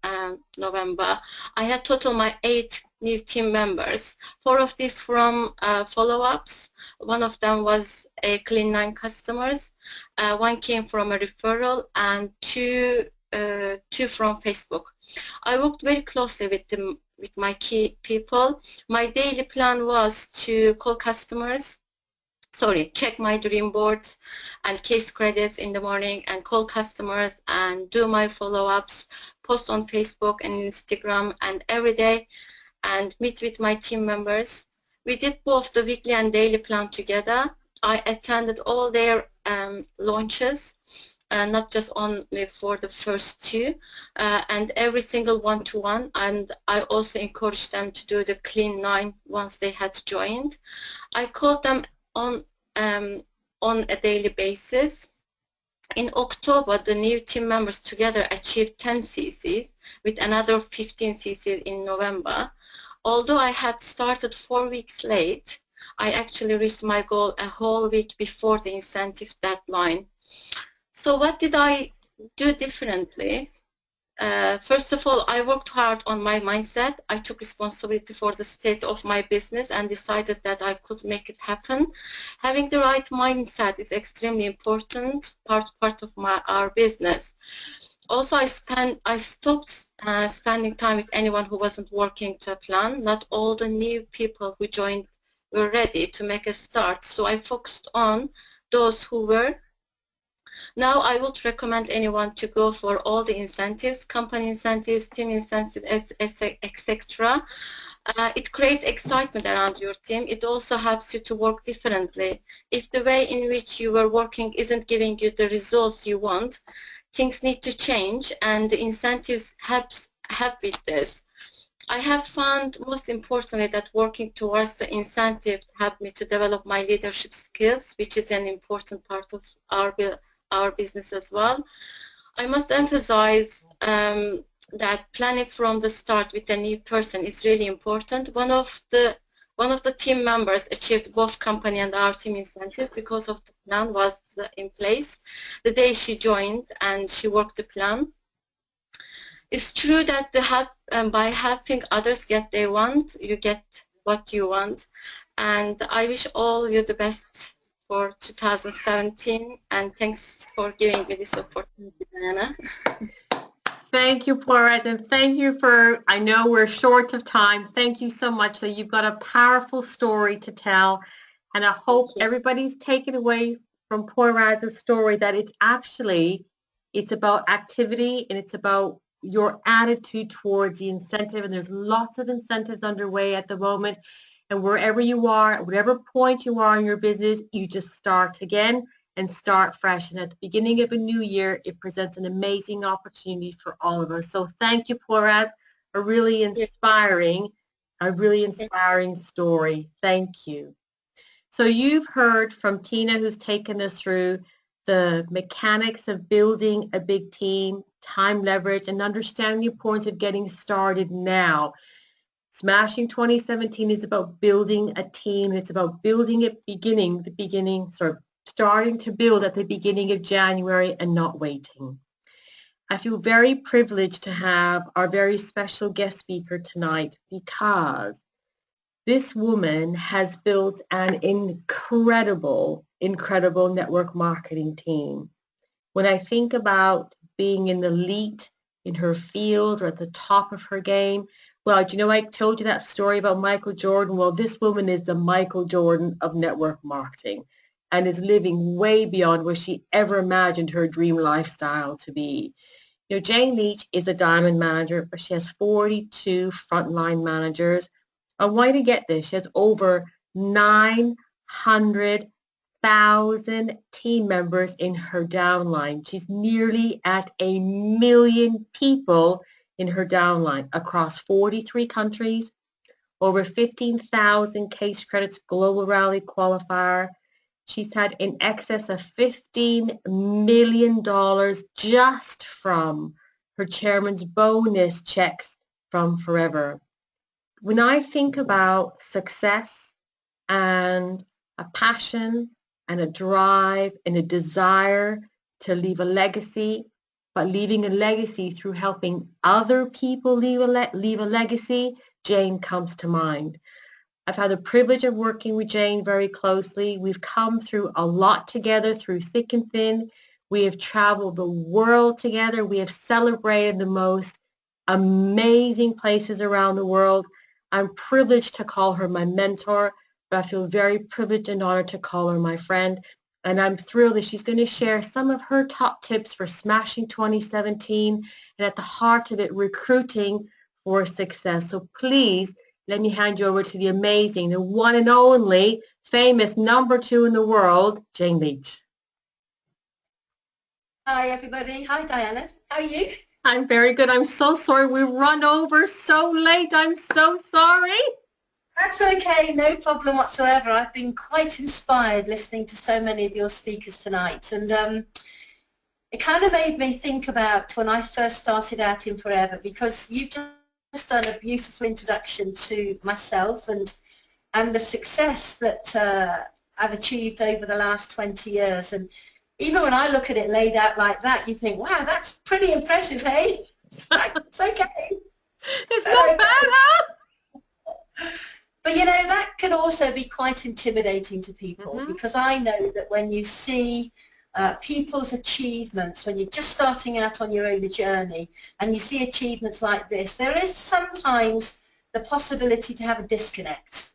[SPEAKER 5] November. I had total my 8 new team members. 4 of these from follow-ups. 1 of them was a Clean 9 customers. 1 came from a referral, and 2 from Facebook. I worked very closely with my key people. My daily plan was to call customers, check my dream boards and case credits in the morning, and call customers and do my follow-ups, post on Facebook and Instagram and every day, and meet with my team members. We did both the weekly and daily plan together. I attended all their launches, not just only for the first 2, and every single one-to-one, and I also encouraged them to do the Clean 9 once they had joined. I called them on a daily basis. In October, the new team members together achieved 10 CCs with another 15 CCs in November. Although I had started 4 weeks late, I actually reached my goal a whole week before the incentive deadline. So what did I do differently? First of all, I worked hard on my mindset. I took responsibility for the state of my business and decided that I could make it happen. Having the right mindset is extremely important, part of our business. Also, I stopped spending time with anyone who wasn't working to a plan. Not all the new people who joined were ready to make a start, so I focused on those who were. Now I would recommend anyone to go for all the incentives, company incentives, team incentives, etc. It creates excitement around your team. It also helps you to work differently. If the way in which you were working isn't giving you the results you want, things need to change, and the incentives help with this. I have found, most importantly, that working towards the incentive helped me to develop my leadership skills, which is an important part of our business as well. I must emphasize that planning from the start with a new person is really important. One of the team members achieved both company and our team incentive because of the plan was in place the day she joined, and she worked the plan. It's true that by helping others get they want, you get what you want. And I wish all you the best for 2017, and thanks for giving me this opportunity, Diana.
[SPEAKER 1] Thank you, Poyraz, and thank you for, I know we're short of time. Thank you so much. So you've got a powerful story to tell, and I hope everybody's taken away from Poyraz's story that it's about activity, and it's about your attitude towards the incentive, and there's lots of incentives underway at the moment. And wherever you are, at whatever point you are in your business, you just start again and start fresh. And at the beginning of a new year, it presents an amazing opportunity for all of us. So thank you, Poyraz. A really inspiring story. Thank you. So you've heard from Tina, who's taken us through the mechanics of building a big team, time leverage, and understanding the importance of getting started now. Smashing 2017 is about building a team. It's about building it starting to build at the beginning of January and not waiting. I feel very privileged to have our very special guest speaker tonight, because this woman has built an incredible network marketing team. When I think about being in the elite in her field or at the top of her game, well, do you know, I told you that story about Michael Jordan. Well, this woman is the Michael Jordan of network marketing and is living way beyond what she ever imagined her dream lifestyle to be. You know, Jayne Leach is a diamond manager, but she has 42 frontline managers. And why to get this? She has over 900,000 team members in her downline. She's nearly at 1 million people in her downline across 43 countries, over 15,000 case credits global rally qualifier. She's had in excess of $15 million just from her chairman's bonus checks from Forever. When I think about success and a passion and a drive and a desire to leave a legacy, but leaving a legacy through helping other people leave a legacy, Jayne comes to mind. I've had the privilege of working with Jayne very closely. We've come through a lot together through thick and thin. We have traveled the world together. We have celebrated the most amazing places around the world. I'm privileged to call her my mentor, but I feel very privileged and honored to call her my friend. And I'm thrilled that she's going to share some of her top tips for smashing 2017 and at the heart of it, recruiting for success. So please let me hand you over to the amazing, the one and only, famous #2 in the world, Jayne Leach.
[SPEAKER 6] Hi everybody. Hi Diana. How are you?
[SPEAKER 1] I'm very good. I'm so sorry we've run over so late. I'm so sorry.
[SPEAKER 6] That's okay, no problem whatsoever. I've been quite inspired listening to so many of your speakers tonight, and it kind of made me think about when I first started out in Forever, because you've just done a beautiful introduction to myself and the success that I've achieved over the last 20 years. And even when I look at it laid out like that, you think, wow, that's pretty impressive, hey? It's okay.
[SPEAKER 1] It's not bad, huh?
[SPEAKER 6] But you know, that can also be quite intimidating to people, because I know that when you see people's achievements, when you're just starting out on your own journey and you see achievements like this, there is sometimes the possibility to have a disconnect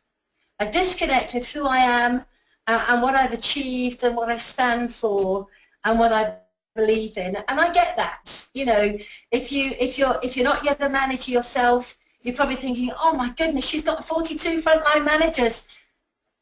[SPEAKER 6] with who I am and what I've achieved and what I stand for and what I believe in. And I get that. You know, if you're not yet the manager yourself, you're probably thinking, oh my goodness, she's got 42 frontline managers.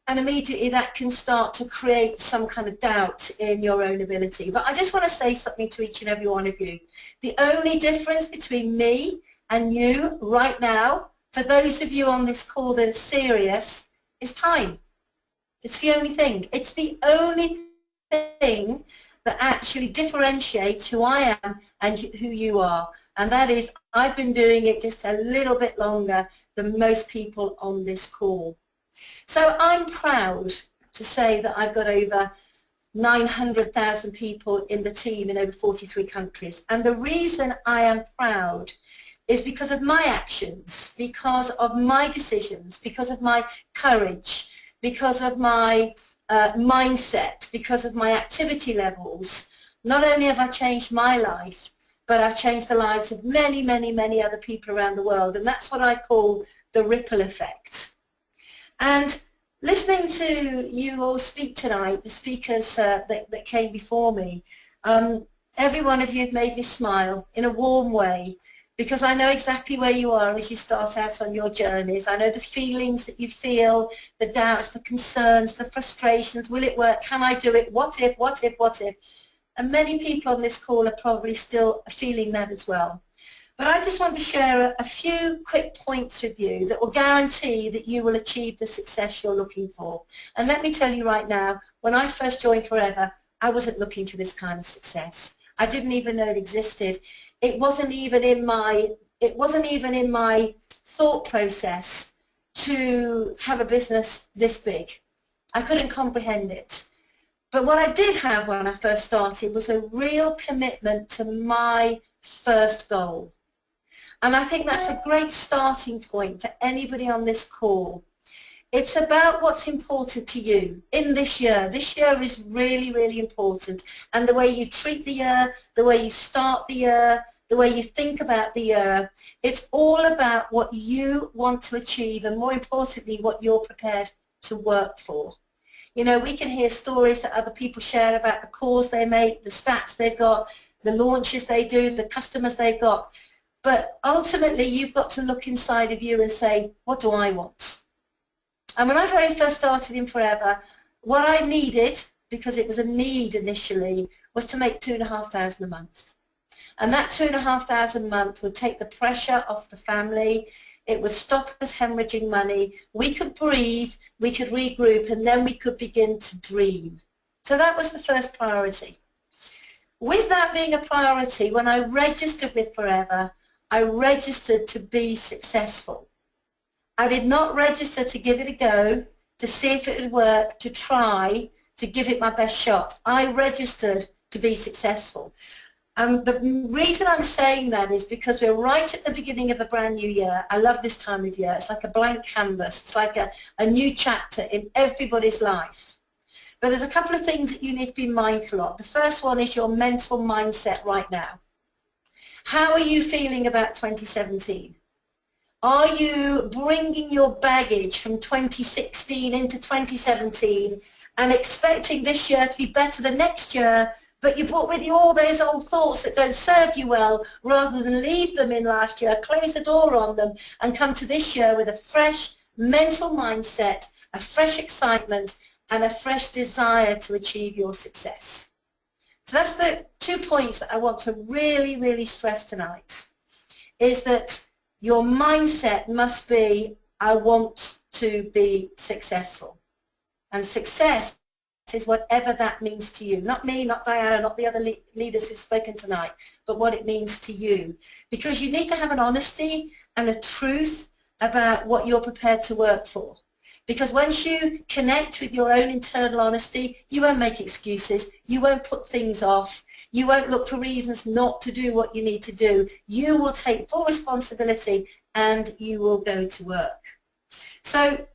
[SPEAKER 6] And immediately that can start to create some kind of doubt in your own ability. But I just want to say something to each and every one of you. The only difference between me and you right now, for those of you on this call that are serious, is time. It's the only thing. It's the only thing that actually differentiates who I am and who you are. And that is, I've been doing it just a little bit longer than most people on this call. So I'm proud to say that I've got over 900,000 people in the team in over 43 countries. And the reason I am proud is because of my actions, because of my decisions, because of my courage, because of my mindset, because of my activity levels. Not only have I changed my life, but I've changed the lives of many, many, many other people around the world. And that's what I call the ripple effect. And listening to you all speak tonight, the speakers that came before me, every one of you have made me smile in a warm way, because I know exactly where you are as you start out on your journeys. I know the feelings that you feel, the doubts, the concerns, the frustrations. Will it work? Can I do it? What if, what if, what if? And many people on this call are probably still feeling that as well. But I just want to share a few quick points with you that will guarantee that you will achieve the success you're looking for. And let me tell you right now, when I first joined Forever, I wasn't looking for this kind of success. I didn't even know it existed. It wasn't even in my thought process to have a business this big. I couldn't comprehend it. But what I did have when I first started was a real commitment to my first goal. And I think that's a great starting point for anybody on this call. It's about what's important to you in this year. This year is really, really important. And the way you treat the year, the way you start the year, the way you think about the year, it's all about what you want to achieve and, more importantly, what you're prepared to work for. You know, we can hear stories that other people share about the calls they make, the stats they've got, the launches they do, the customers they've got. But ultimately, you've got to look inside of you and say, what do I want? And when I very first started in Forever, what I needed, because it was a need initially, was to make $2,500 a month. And that $2,500 a month would take the pressure off the family. it would stop us hemorrhaging money, we could breathe, we could regroup, and then we could begin to dream. So that was the first priority. With that being a priority, when I registered with Forever, I registered to be successful. I did not register to give it a go, to see if it would work, to try, to give it my best shot. I registered to be successful. The reason I'm saying that is because we're right at the beginning of a brand new year. I love this time of year. It's like a blank canvas. It's like a new chapter in everybody's life. But there's a couple of things that you need to be mindful of. The first one is your mental mindset right now. How are you feeling about 2017? Are you bringing your baggage from 2016 into 2017 and expecting this year to be better than next year, but you brought with you all those old thoughts that don't serve you well, rather than leave them in last year, close the door on them, and come to this year with a fresh mental mindset, a fresh excitement, and a fresh desire to achieve your success? So that's the 2 points that I want to really, really stress tonight, is that your mindset must be, I want to be successful. And success is whatever that means to you. Not me, not Diana, not the other leaders who've spoken tonight, but what it means to you. Because you need to have an honesty and a truth about what you're prepared to work for. Because once you connect with your own internal honesty, you won't make excuses, you won't put things off, you won't look for reasons not to do what you need to do. You will take full responsibility and you will go to work. So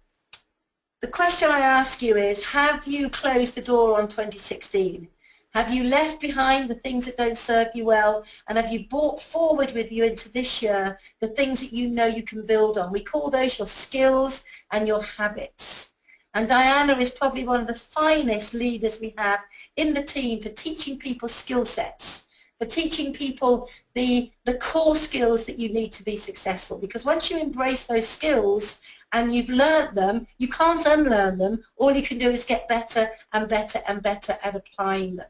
[SPEAKER 6] the question I ask you is, have you closed the door on 2016? Have you left behind the things that don't serve you well, and have you brought forward with you into this year the things that you know you can build on? We call those your skills and your habits. And Diana is probably one of the finest leaders we have in the team for teaching people skill sets, for teaching people the core skills that you need to be successful. Because once you embrace those skills and you've learned them, you can't unlearn them. All you can do is get better and better and better at applying them.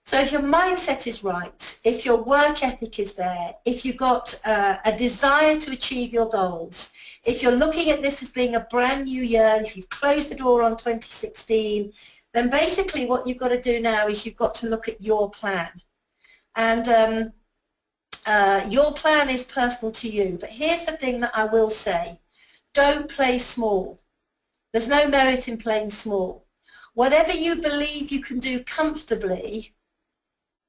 [SPEAKER 6] So if your mindset is right, if your work ethic is there, if you've got a desire to achieve your goals, if you're looking at this as being a brand new year, if you've closed the door on 2016, then basically what you've got to do now is you've got to look at your plan. And your plan is personal to you. But here's the thing that I will say. Don't play small. There's no merit in playing small. Whatever you believe you can do comfortably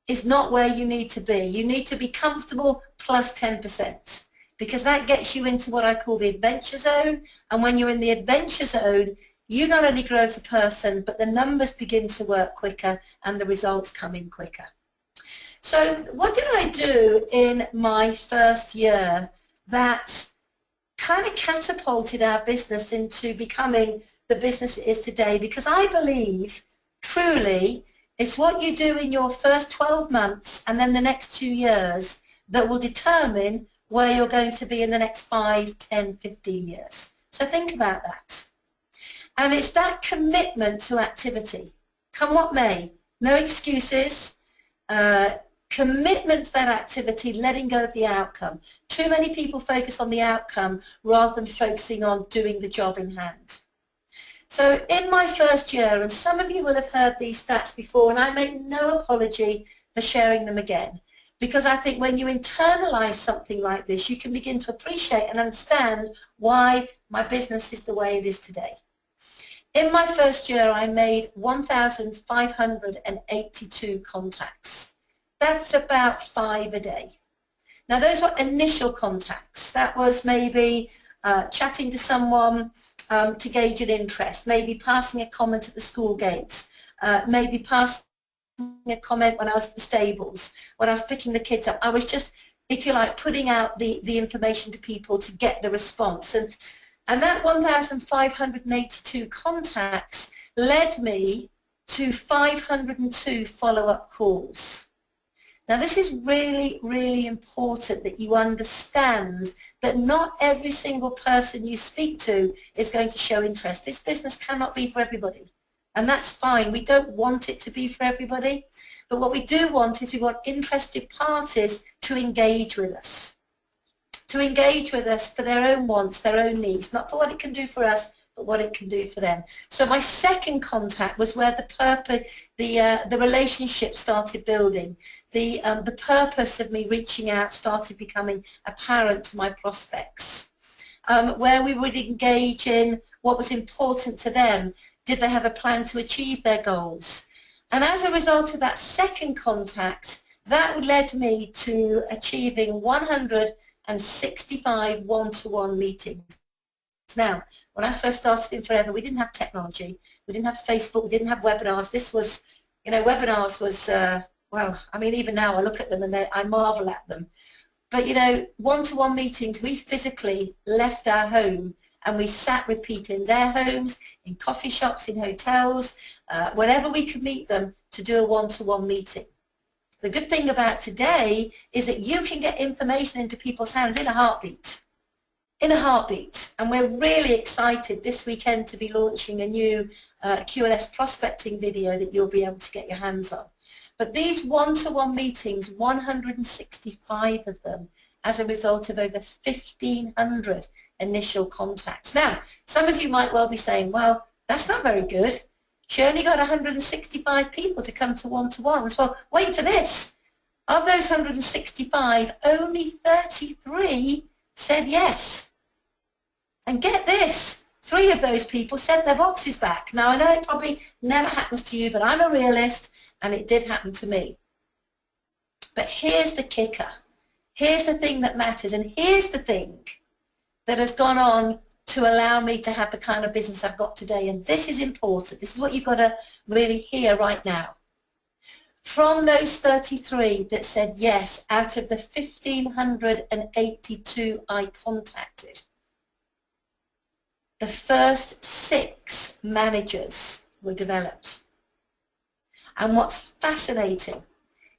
[SPEAKER 6] is not where you need to be. You need to be comfortable plus 10%, because that gets you into what I call the adventure zone. And when you're in the adventure zone, you not only grow as a person, but the numbers begin to work quicker and the results come in quicker. So what did I do in my first year that kind of catapulted our business into becoming the business it is today? Because I believe, truly, it's what you do in your first 12 months and then the next 2 years that will determine where you're going to be in the next 5, 10, 15 years. So think about that. And it's that commitment to activity. Come what may, no excuses, commitment to that activity, letting go of the outcome. Too many people focus on the outcome rather than focusing on doing the job in hand. So in my first year, and some of you will have heard these stats before, and I make no apology for sharing them again, because I think when you internalize something like this, you can begin to appreciate and understand why my business is the way it is today. In my first year, I made 1,582 contacts. That's about 5 a day. Now, those were initial contacts. That was maybe chatting to someone to gauge an interest, maybe passing a comment at the school gates, maybe passing a comment when I was at the stables, when I was picking the kids up. I was just, if you like, putting out the information to people to get the response. And that 1,582 contacts led me to 502 follow-up calls. Now, this is really, really important that you understand that not every single person you speak to is going to show interest. This business cannot be for everybody, and that's fine. We don't want it to be for everybody, but what we do want is we want interested parties to engage with us. to engage with us for their own wants, their own needs, not for what it can do for us, but what it can do for them. So my second contact was where the relationship started building. The purpose of me reaching out started becoming apparent to my prospects, where we would engage in what was important to them. Did they have a plan to achieve their goals? And as a result of that second contact, that led me to achieving 165 one-to-one meetings. Now, when I first started in Forever, we didn't have technology, we didn't have Facebook, we didn't have webinars. This was, you know, webinars was, well, I mean, even now I look at them and I marvel at them. But, you know, one-to-one meetings, we physically left our home and we sat with people in their homes, in coffee shops, in hotels, wherever we could meet them to do a one-to-one meeting. The good thing about today is that you can get information into people's hands in a heartbeat. In a heartbeat. And we're really excited this weekend to be launching a new QLS prospecting video that you'll be able to get your hands on. But these one-to-one meetings, 165 of them, as a result of over 1,500 initial contacts. Now, some of you might well be saying, well, that's not very good. She only got 165 people to come to one-to-ones. Well, wait for this. Of those 165, only 33 said yes. And get this, 3 of those people sent their boxes back. Now, I know it probably never happens to you, but I'm a realist, and it did happen to me. But here's the kicker. Here's the thing that matters, and here's the thing that has gone on to allow me to have the kind of business I've got today, and this is important. This is what you've got to really hear right now. From those 33 that said yes, out of the 1,582 I contacted, the first 6 managers were developed. And what's fascinating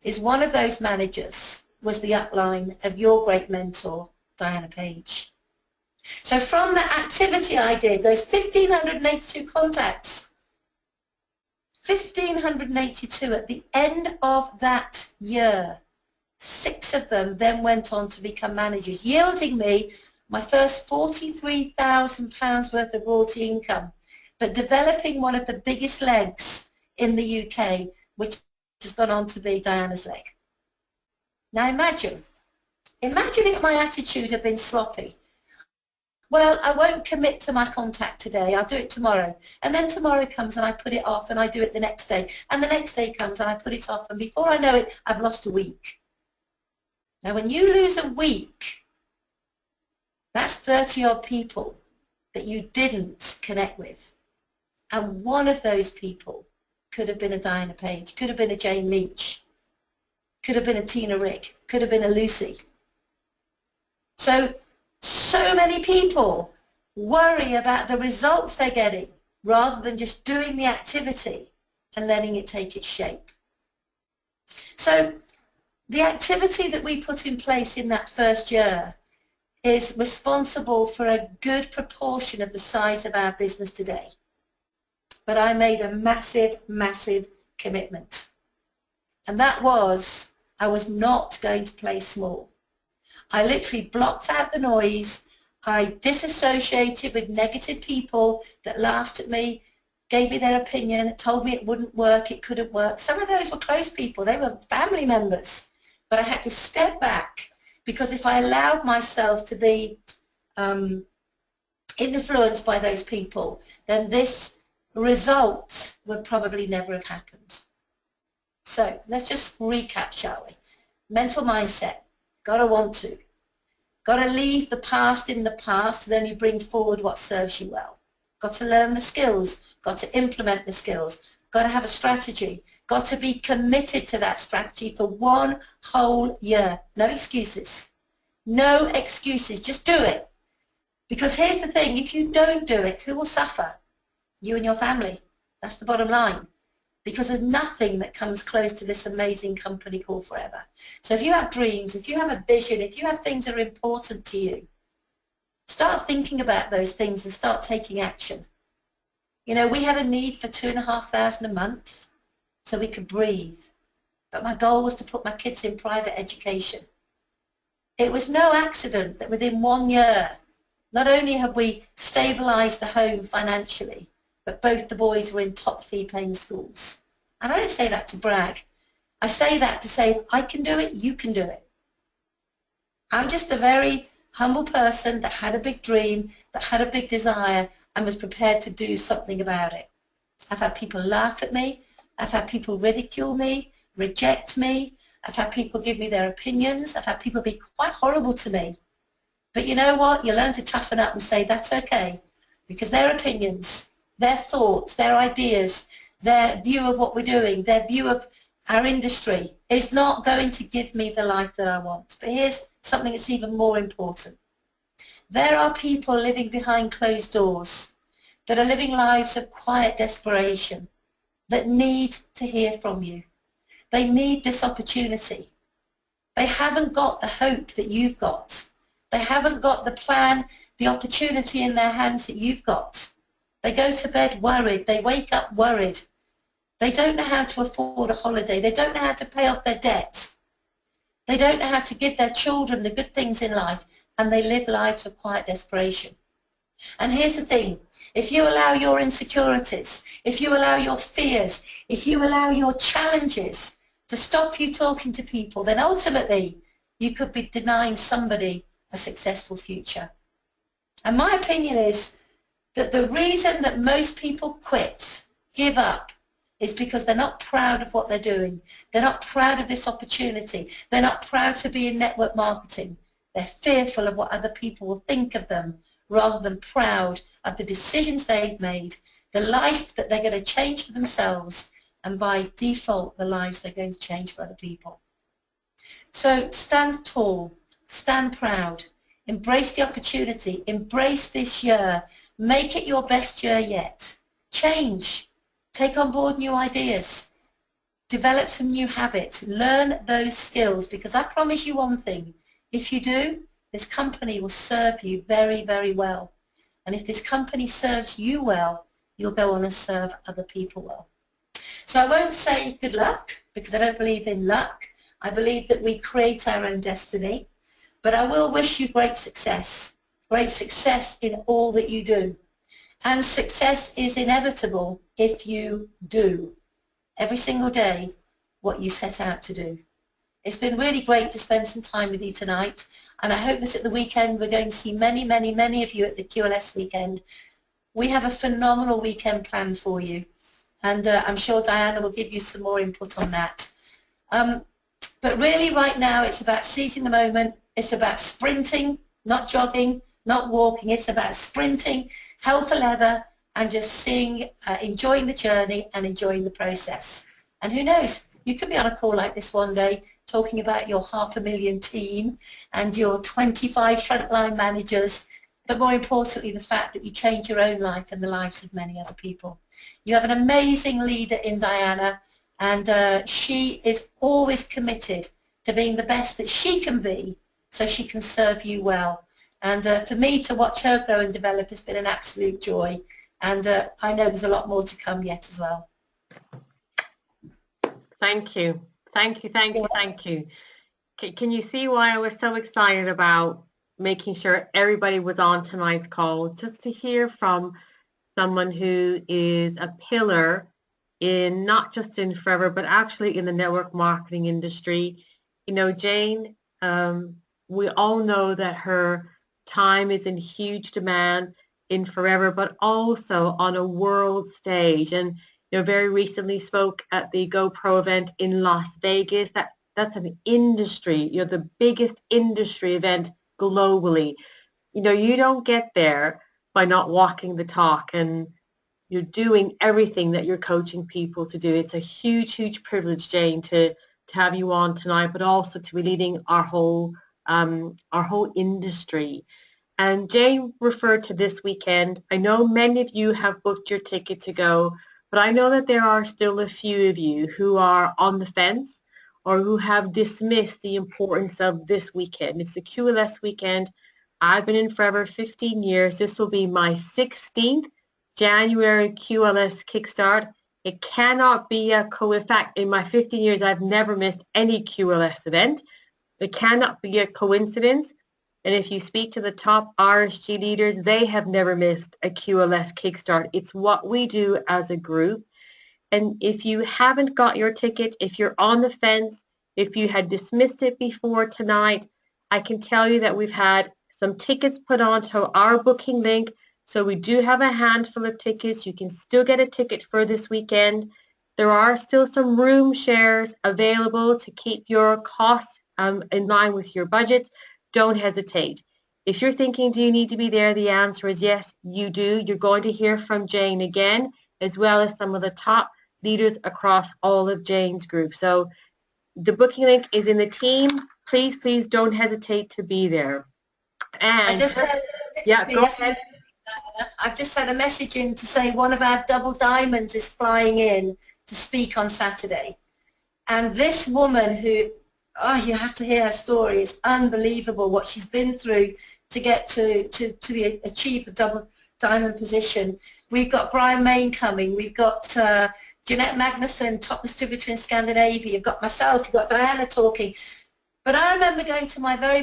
[SPEAKER 6] is one of those managers was the upline of your great mentor, Diana Page. So from the activity I did, those 1,582 contacts, 1,582 at the end of that year, 6 of them then went on to become managers, yielding me my first £43,000 worth of royalty income, but developing one of the biggest legs in the UK, which has gone on to be Diana's leg. Now imagine if my attitude had been sloppy. Well, I won't commit to my contact today, I'll do it tomorrow. And then tomorrow comes and I put it off and I do it the next day. And the next day comes and I put it off, and before I know it, I've lost a week. Now when you lose a week, that's 30 odd people that you didn't connect with. And one of those people could have been a Diana Page, could have been a Jayne Leach, could have been a Tina Rigg, could have been a Lucy. So many people worry about the results they're getting rather than just doing the activity and letting it take its shape. So the activity that we put in place in that first year is responsible for a good proportion of the size of our business today. But I made a massive, massive commitment. And that was, I was not going to play small. I literally blocked out the noise. I disassociated with negative people that laughed at me, gave me their opinion, told me it wouldn't work, it couldn't work. Some of those were close people. They were family members. But I had to step back, because if I allowed myself to be influenced by those people, then this result would probably never have happened. So let's just recap, shall we? Mental mindset, gotta want to. Got to leave the past in the past, and then you bring forward what serves you well. Got to learn the skills, got to implement the skills, got to have a strategy, got to be committed to that strategy for 1 whole year. No excuses. No excuses, just do it. Because here's the thing, if you don't do it, who will suffer? You and your family. That's the bottom line. Because there's nothing that comes close to this amazing company called Forever. So if you have dreams, if you have a vision, if you have things that are important to you, start thinking about those things and start taking action. You know, we had a need for £2,500 a month so we could breathe. But my goal was to put my kids in private education. It was no accident that within 1 year, not only have we stabilised the home financially, but both the boys were in top fee-paying schools. And I don't say that to brag. I say that to say, if I can do it, you can do it. I'm just a very humble person that had a big dream, that had a big desire, and was prepared to do something about it. I've had people laugh at me. I've had people ridicule me, reject me. I've had people give me their opinions. I've had people be quite horrible to me. But you know what? You learn to toughen up and say, that's okay, because their opinions, their thoughts, their ideas, their view of what we're doing, their view of our industry is not going to give me the life that I want. But here's something that's even more important. There are people living behind closed doors that are living lives of quiet desperation that need to hear from you. They need this opportunity. They haven't got the hope that you've got. They haven't got the plan, the opportunity in their hands that you've got. They go to bed worried. They wake up worried. They don't know how to afford a holiday. They don't know how to pay off their debts. They don't know how to give their children the good things in life, and they live lives of quiet desperation. And here's the thing, if you allow your insecurities, if you allow your fears, if you allow your challenges to stop you talking to people, then ultimately you could be denying somebody a successful future. And my opinion is that the reason that most people quit, give up, is because they're not proud of what they're doing. They're not proud of this opportunity. They're not proud to be in network marketing. They're fearful of what other people will think of them rather than proud of the decisions they've made, the life that they're going to change for themselves, and by default, the lives they're going to change for other people. So stand tall, stand proud, embrace the opportunity, embrace this year, make it your best year yet. Change, take on board new ideas, develop some new habits, learn those skills, because I promise you one thing, if you do, this company will serve you very, very well. And if this company serves you well, you'll go on and serve other people well. So I won't say good luck, because I don't believe in luck. I believe that we create our own destiny. But I will wish you great success in all that you do. And success is inevitable if you do every single day what you set out to do. It's been really great to spend some time with you tonight, and I hope that at the weekend we're going to see many, many, many of you at the QLS weekend. We have a phenomenal weekend planned for you, and I'm sure Diana will give you some more input on that. But really right now it's about seizing the moment. It's about sprinting, not jogging, not walking. It's about sprinting, hell for leather, and just seeing, enjoying the journey and enjoying the process. And who knows, you could be on a call like this one day talking about your 500,000 team and your 25 frontline managers, but more importantly the fact that you change your own life and the lives of many other people. You have an amazing leader in Diana, and she is always committed to being the best that she can be so she can serve you well. And for me to watch her grow and develop has been an absolute joy, and I know there's a lot more to come yet as well.
[SPEAKER 1] Thank you. Thank you, thank you, thank you. Can you see why I was so excited about making sure everybody was on tonight's call, just to hear from someone who is a pillar in not just in Forever, but actually in the network marketing industry. You know, Jayne, we all know that her time is in huge demand in Forever, but also on a world stage. And you know, very recently spoke at the GoPro event in Las Vegas. That's an industry, you know, the biggest industry event globally. You know, you don't get there by not walking the talk, and you're doing everything that you're coaching people to do. It's a huge, huge privilege, Jayne, to have you on tonight, but also to be leading our whole industry. And Jayne referred to this weekend. I know many of you have booked your ticket to go, but I know that there are still a few of you who are on the fence or who have dismissed the importance of this weekend. It's the QLS weekend. I've been in Forever 15 years. This will be my 16th January QLS Kickstart. It cannot be a co-effect. In my 15 years, I've never missed any QLS event. It cannot be a coincidence. And if you speak to the top RSG leaders, they have never missed a QLS Kickstart. It's what we do as a group. And if you haven't got your ticket, if you're on the fence, if you had dismissed it before tonight, I can tell you that we've had some tickets put onto our booking link. So we do have a handful of tickets. You can still get a ticket for this weekend. There are still some room shares available to keep your costs in line with your budget. Don't hesitate. If you're thinking, do you need to be there? The answer is yes, you do. You're going to hear from Jayne again, as well as some of the top leaders across all of Jayne's group. So the booking link is in the team. Please, please don't hesitate to be there. And
[SPEAKER 6] I just had,
[SPEAKER 1] yeah, go ahead.
[SPEAKER 6] I've just had a message in to say one of our double diamonds is flying in to speak on Saturday. And this woman who, oh, you have to hear her story. It's unbelievable what she's been through to get to achieve the double diamond position. We've got Brian Main coming. We've got Jeanette Magnuson, top distributor in Scandinavia. You've got myself. You've got Diana talking. But I remember going to my very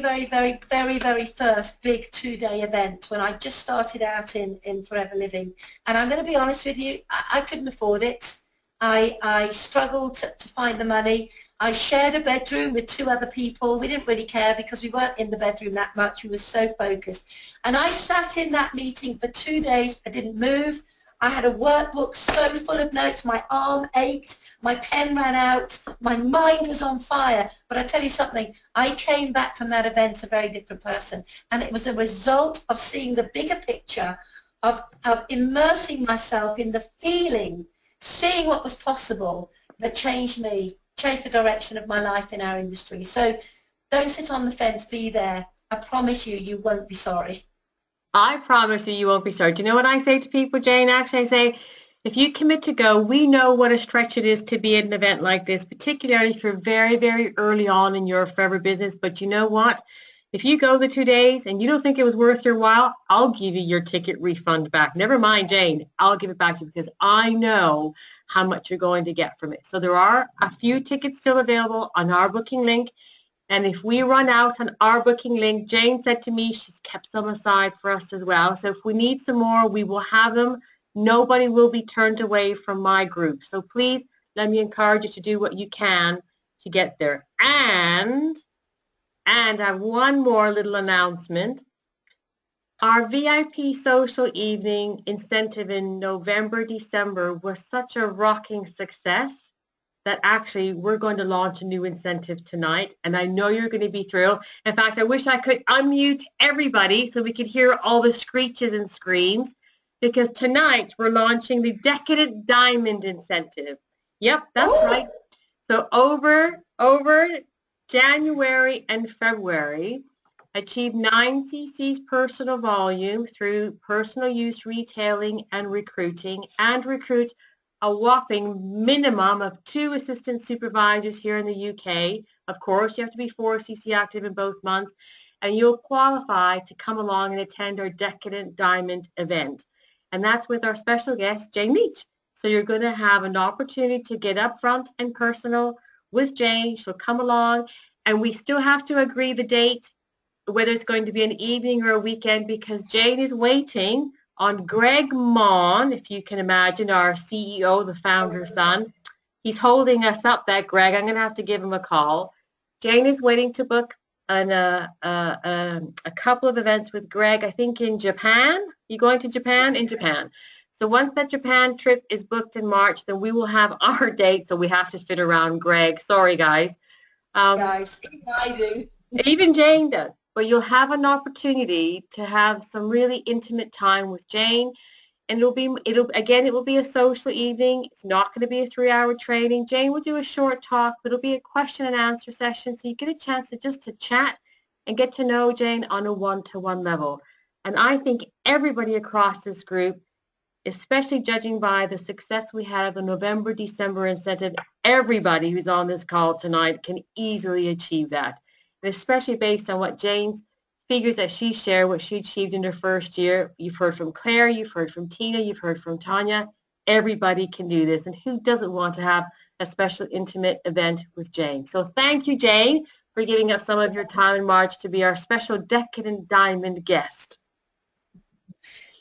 [SPEAKER 6] first big 2-day event when I just started out in Forever Living. And I'm going to be honest with you, I couldn't afford it. I struggled to find the money. I shared a bedroom with 2 other people. We didn't really care because we weren't in the bedroom that much. We were so focused. And I sat in that meeting for 2 days. I didn't move. I had a workbook so full of notes. My arm ached. My pen ran out. My mind was on fire. But I tell you something, I came back from that event a very different person. And it was a result of seeing the bigger picture, of immersing myself in the feeling, seeing what was possible, that changed me, changed the direction of my life in our industry. So don't sit on the fence, be there. I promise you, you won't be sorry. I
[SPEAKER 1] promise you won't be sorry. Do you know what I say to people, Jayne? Actually, I say, if you commit to go, we know what a stretch it is to be at an event like this, particularly if you're very early on in your forever business. But you know what? If you go the 2 days and you don't think it was worth your while, I'll give you your ticket refund back. Never mind, Jayne, I'll give it back to you because I know how much you're going to get from it. So there are a few tickets still available on our booking link. And if we run out on our booking link, Jayne said to me she's kept some aside for us as well. So if we need some more, we will have them. Nobody will be turned away from my group. So please let me encourage you to do what you can to get there. And I have one more little announcement. Our VIP social evening incentive in November, December was such a rocking success that actually we're going to launch a new incentive tonight, and I know you're going to be thrilled. In fact, I wish I could unmute everybody so we could hear all the screeches and screams, because tonight we're launching the Decadent Diamond Incentive. Yep, that's right. So over January and February, achieve 9 cc's personal volume through personal use retailing and recruiting, and recruit a whopping minimum of 2 assistant supervisors here in the UK. Of course, you have to be 4 cc active in both months, and you'll qualify to come along and attend our Decadent Diamond event. And that's with our special guest, Jayne Leach. So you're going to have an opportunity to get up front and personal with Jayne. She'll come along, and we still have to agree the date, whether it's going to be an evening or a weekend, because Jayne is waiting on Greg Mon, if you can imagine, our CEO, the founder's son. He's holding us up, that Greg. I'm going to have to give him a call. Jayne is waiting to book a couple of events with Greg, I think in Japan. You going to Japan? In Japan. So once that Japan trip is booked in March, then we will have our date, so we have to fit around Greg. Sorry, guys.
[SPEAKER 6] Guys, even I do.
[SPEAKER 1] Even Jayne does. But you'll have an opportunity to have some really intimate time with Jayne, and it will be a social evening. It's not going to be a 3-hour training. Jayne will do a short talk, but it'll be a question and answer session, so you get a chance to chat and get to know Jayne on a one-to-one level. And I think everybody across this group, especially judging by the success we had of the November, December incentive, everybody who's on this call tonight can easily achieve that. And especially based on what Jayne's figures that she shared, what she achieved in her first year. You've heard from Claire, you've heard from Tina, you've heard from Tanya. Everybody can do this. And who doesn't want to have a special intimate event with Jayne? So thank you, Jayne, for giving up some of your time in March to be our special Decadent Diamond guest.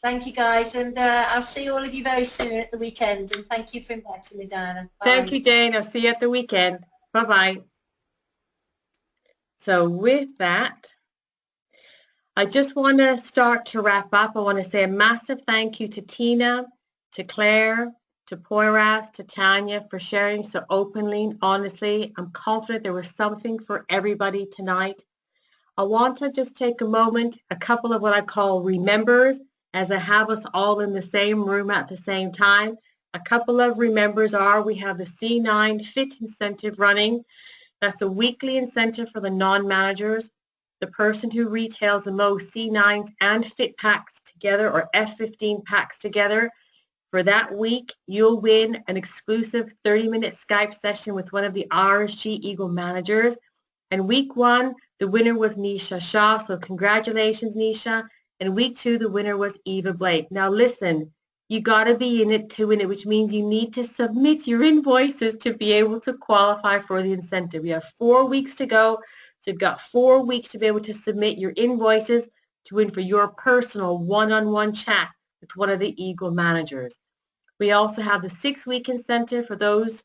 [SPEAKER 6] Thank you, guys, and I'll see all of you very soon at the weekend, and thank you for inviting me, Diana. Bye.
[SPEAKER 1] Thank you, Jayne. I'll see you at the weekend. Bye-bye. So with that, I just want to start to wrap up. I want to say a massive thank you to Tina, to Claire, to Poyraz, to Tanya for sharing so openly and honestly. I'm confident there was something for everybody tonight. I want to just take a moment, a couple of what I call remembers, as I have us all in the same room at the same time. A couple of remembers are we have the C9 Fit Incentive running. That's a weekly incentive for the non-managers. The person who retails the most C9s and Fit packs together, or F15 packs together, for that week, you'll win an exclusive 30-minute Skype session with one of the RSG Eagle managers. And week 1, the winner was Nisha Shah. So congratulations, Nisha. And week 2, the winner was Eva Blake. Now listen, you got to be in it to win it, which means you need to submit your invoices to be able to qualify for the incentive. We have 4 weeks to go. So you've got 4 weeks to be able to submit your invoices to win for your personal one-on-one chat with one of the Eagle managers. We also have the 6-week incentive for the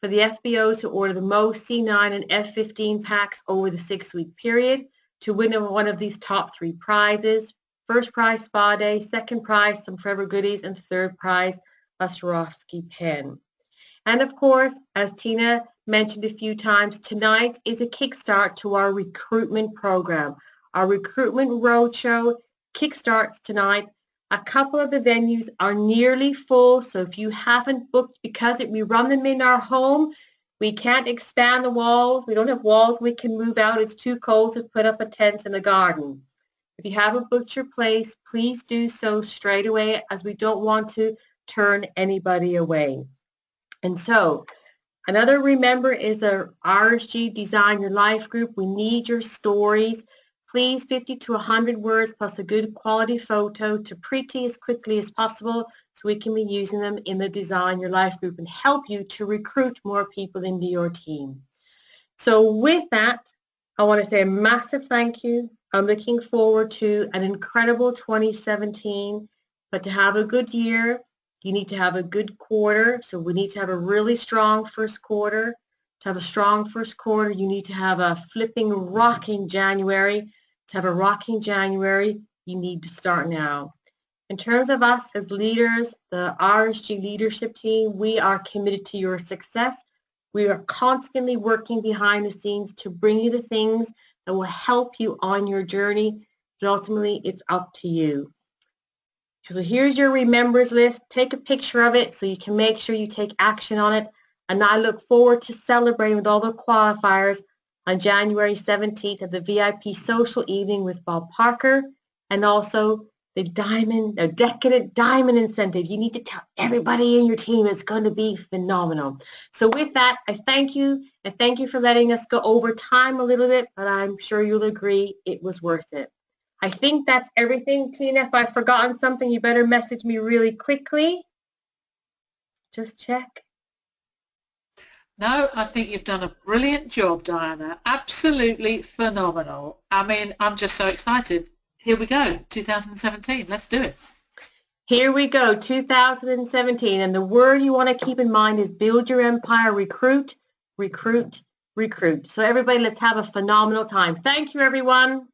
[SPEAKER 1] FBOs who order the most C9 and F15 packs over the 6-week period to win one of these top 3 prizes. First prize, spa day. Second prize, some Forever goodies. And third prize, a Swarovski pen. And of course, as Tina mentioned a few times, tonight is a kickstart to our recruitment program. Our recruitment roadshow kickstarts tonight. A couple of the venues are nearly full, so if you haven't booked, because we run them in our home, we can't expand the walls. We don't have walls we can move out. It's too cold to put up a tent in the garden. If you haven't booked your place, please do so straight away, as we don't want to turn anybody away. And so another remember is our RSG Design Your Life group. We need your stories. Please, 50 to 100 words plus a good quality photo to pretty as quickly as possible so we can be using them in the Design Your Life group and help you to recruit more people into your team. So with that, I want to say a massive thank you. I'm looking forward to an incredible 2017, but to have a good year, you need to have a good quarter. So we need to have a really strong first quarter. To have a strong first quarter, you need to have a flipping, rocking January. To have a rocking January, you need to start now. In terms of us as leaders, the RSG leadership team, we are committed to your success. We are constantly working behind the scenes to bring you the things that will help you on your journey. But ultimately, it's up to you. So here's your remembers list. Take a picture of it so you can make sure you take action on it. And I look forward to celebrating with all the qualifiers on January 17th at the VIP social evening with Bob Parker, and also the Decadent Diamond Incentive. You need to tell everybody in your team it's going to be phenomenal. So with that, I thank you, and thank you for letting us go over time a little bit, but I'm sure you'll agree it was worth it. I think that's everything, Tina. If I've forgotten something, you better message me really quickly. Just check.
[SPEAKER 3] No, I think you've done a brilliant job, Diana. Absolutely phenomenal. I mean, I'm just so excited. Here we go, 2017. Let's do it.
[SPEAKER 1] Here we go, 2017. And the word you want to keep in mind is build your empire, recruit, recruit, recruit. So everybody, let's have a phenomenal time. Thank you, everyone.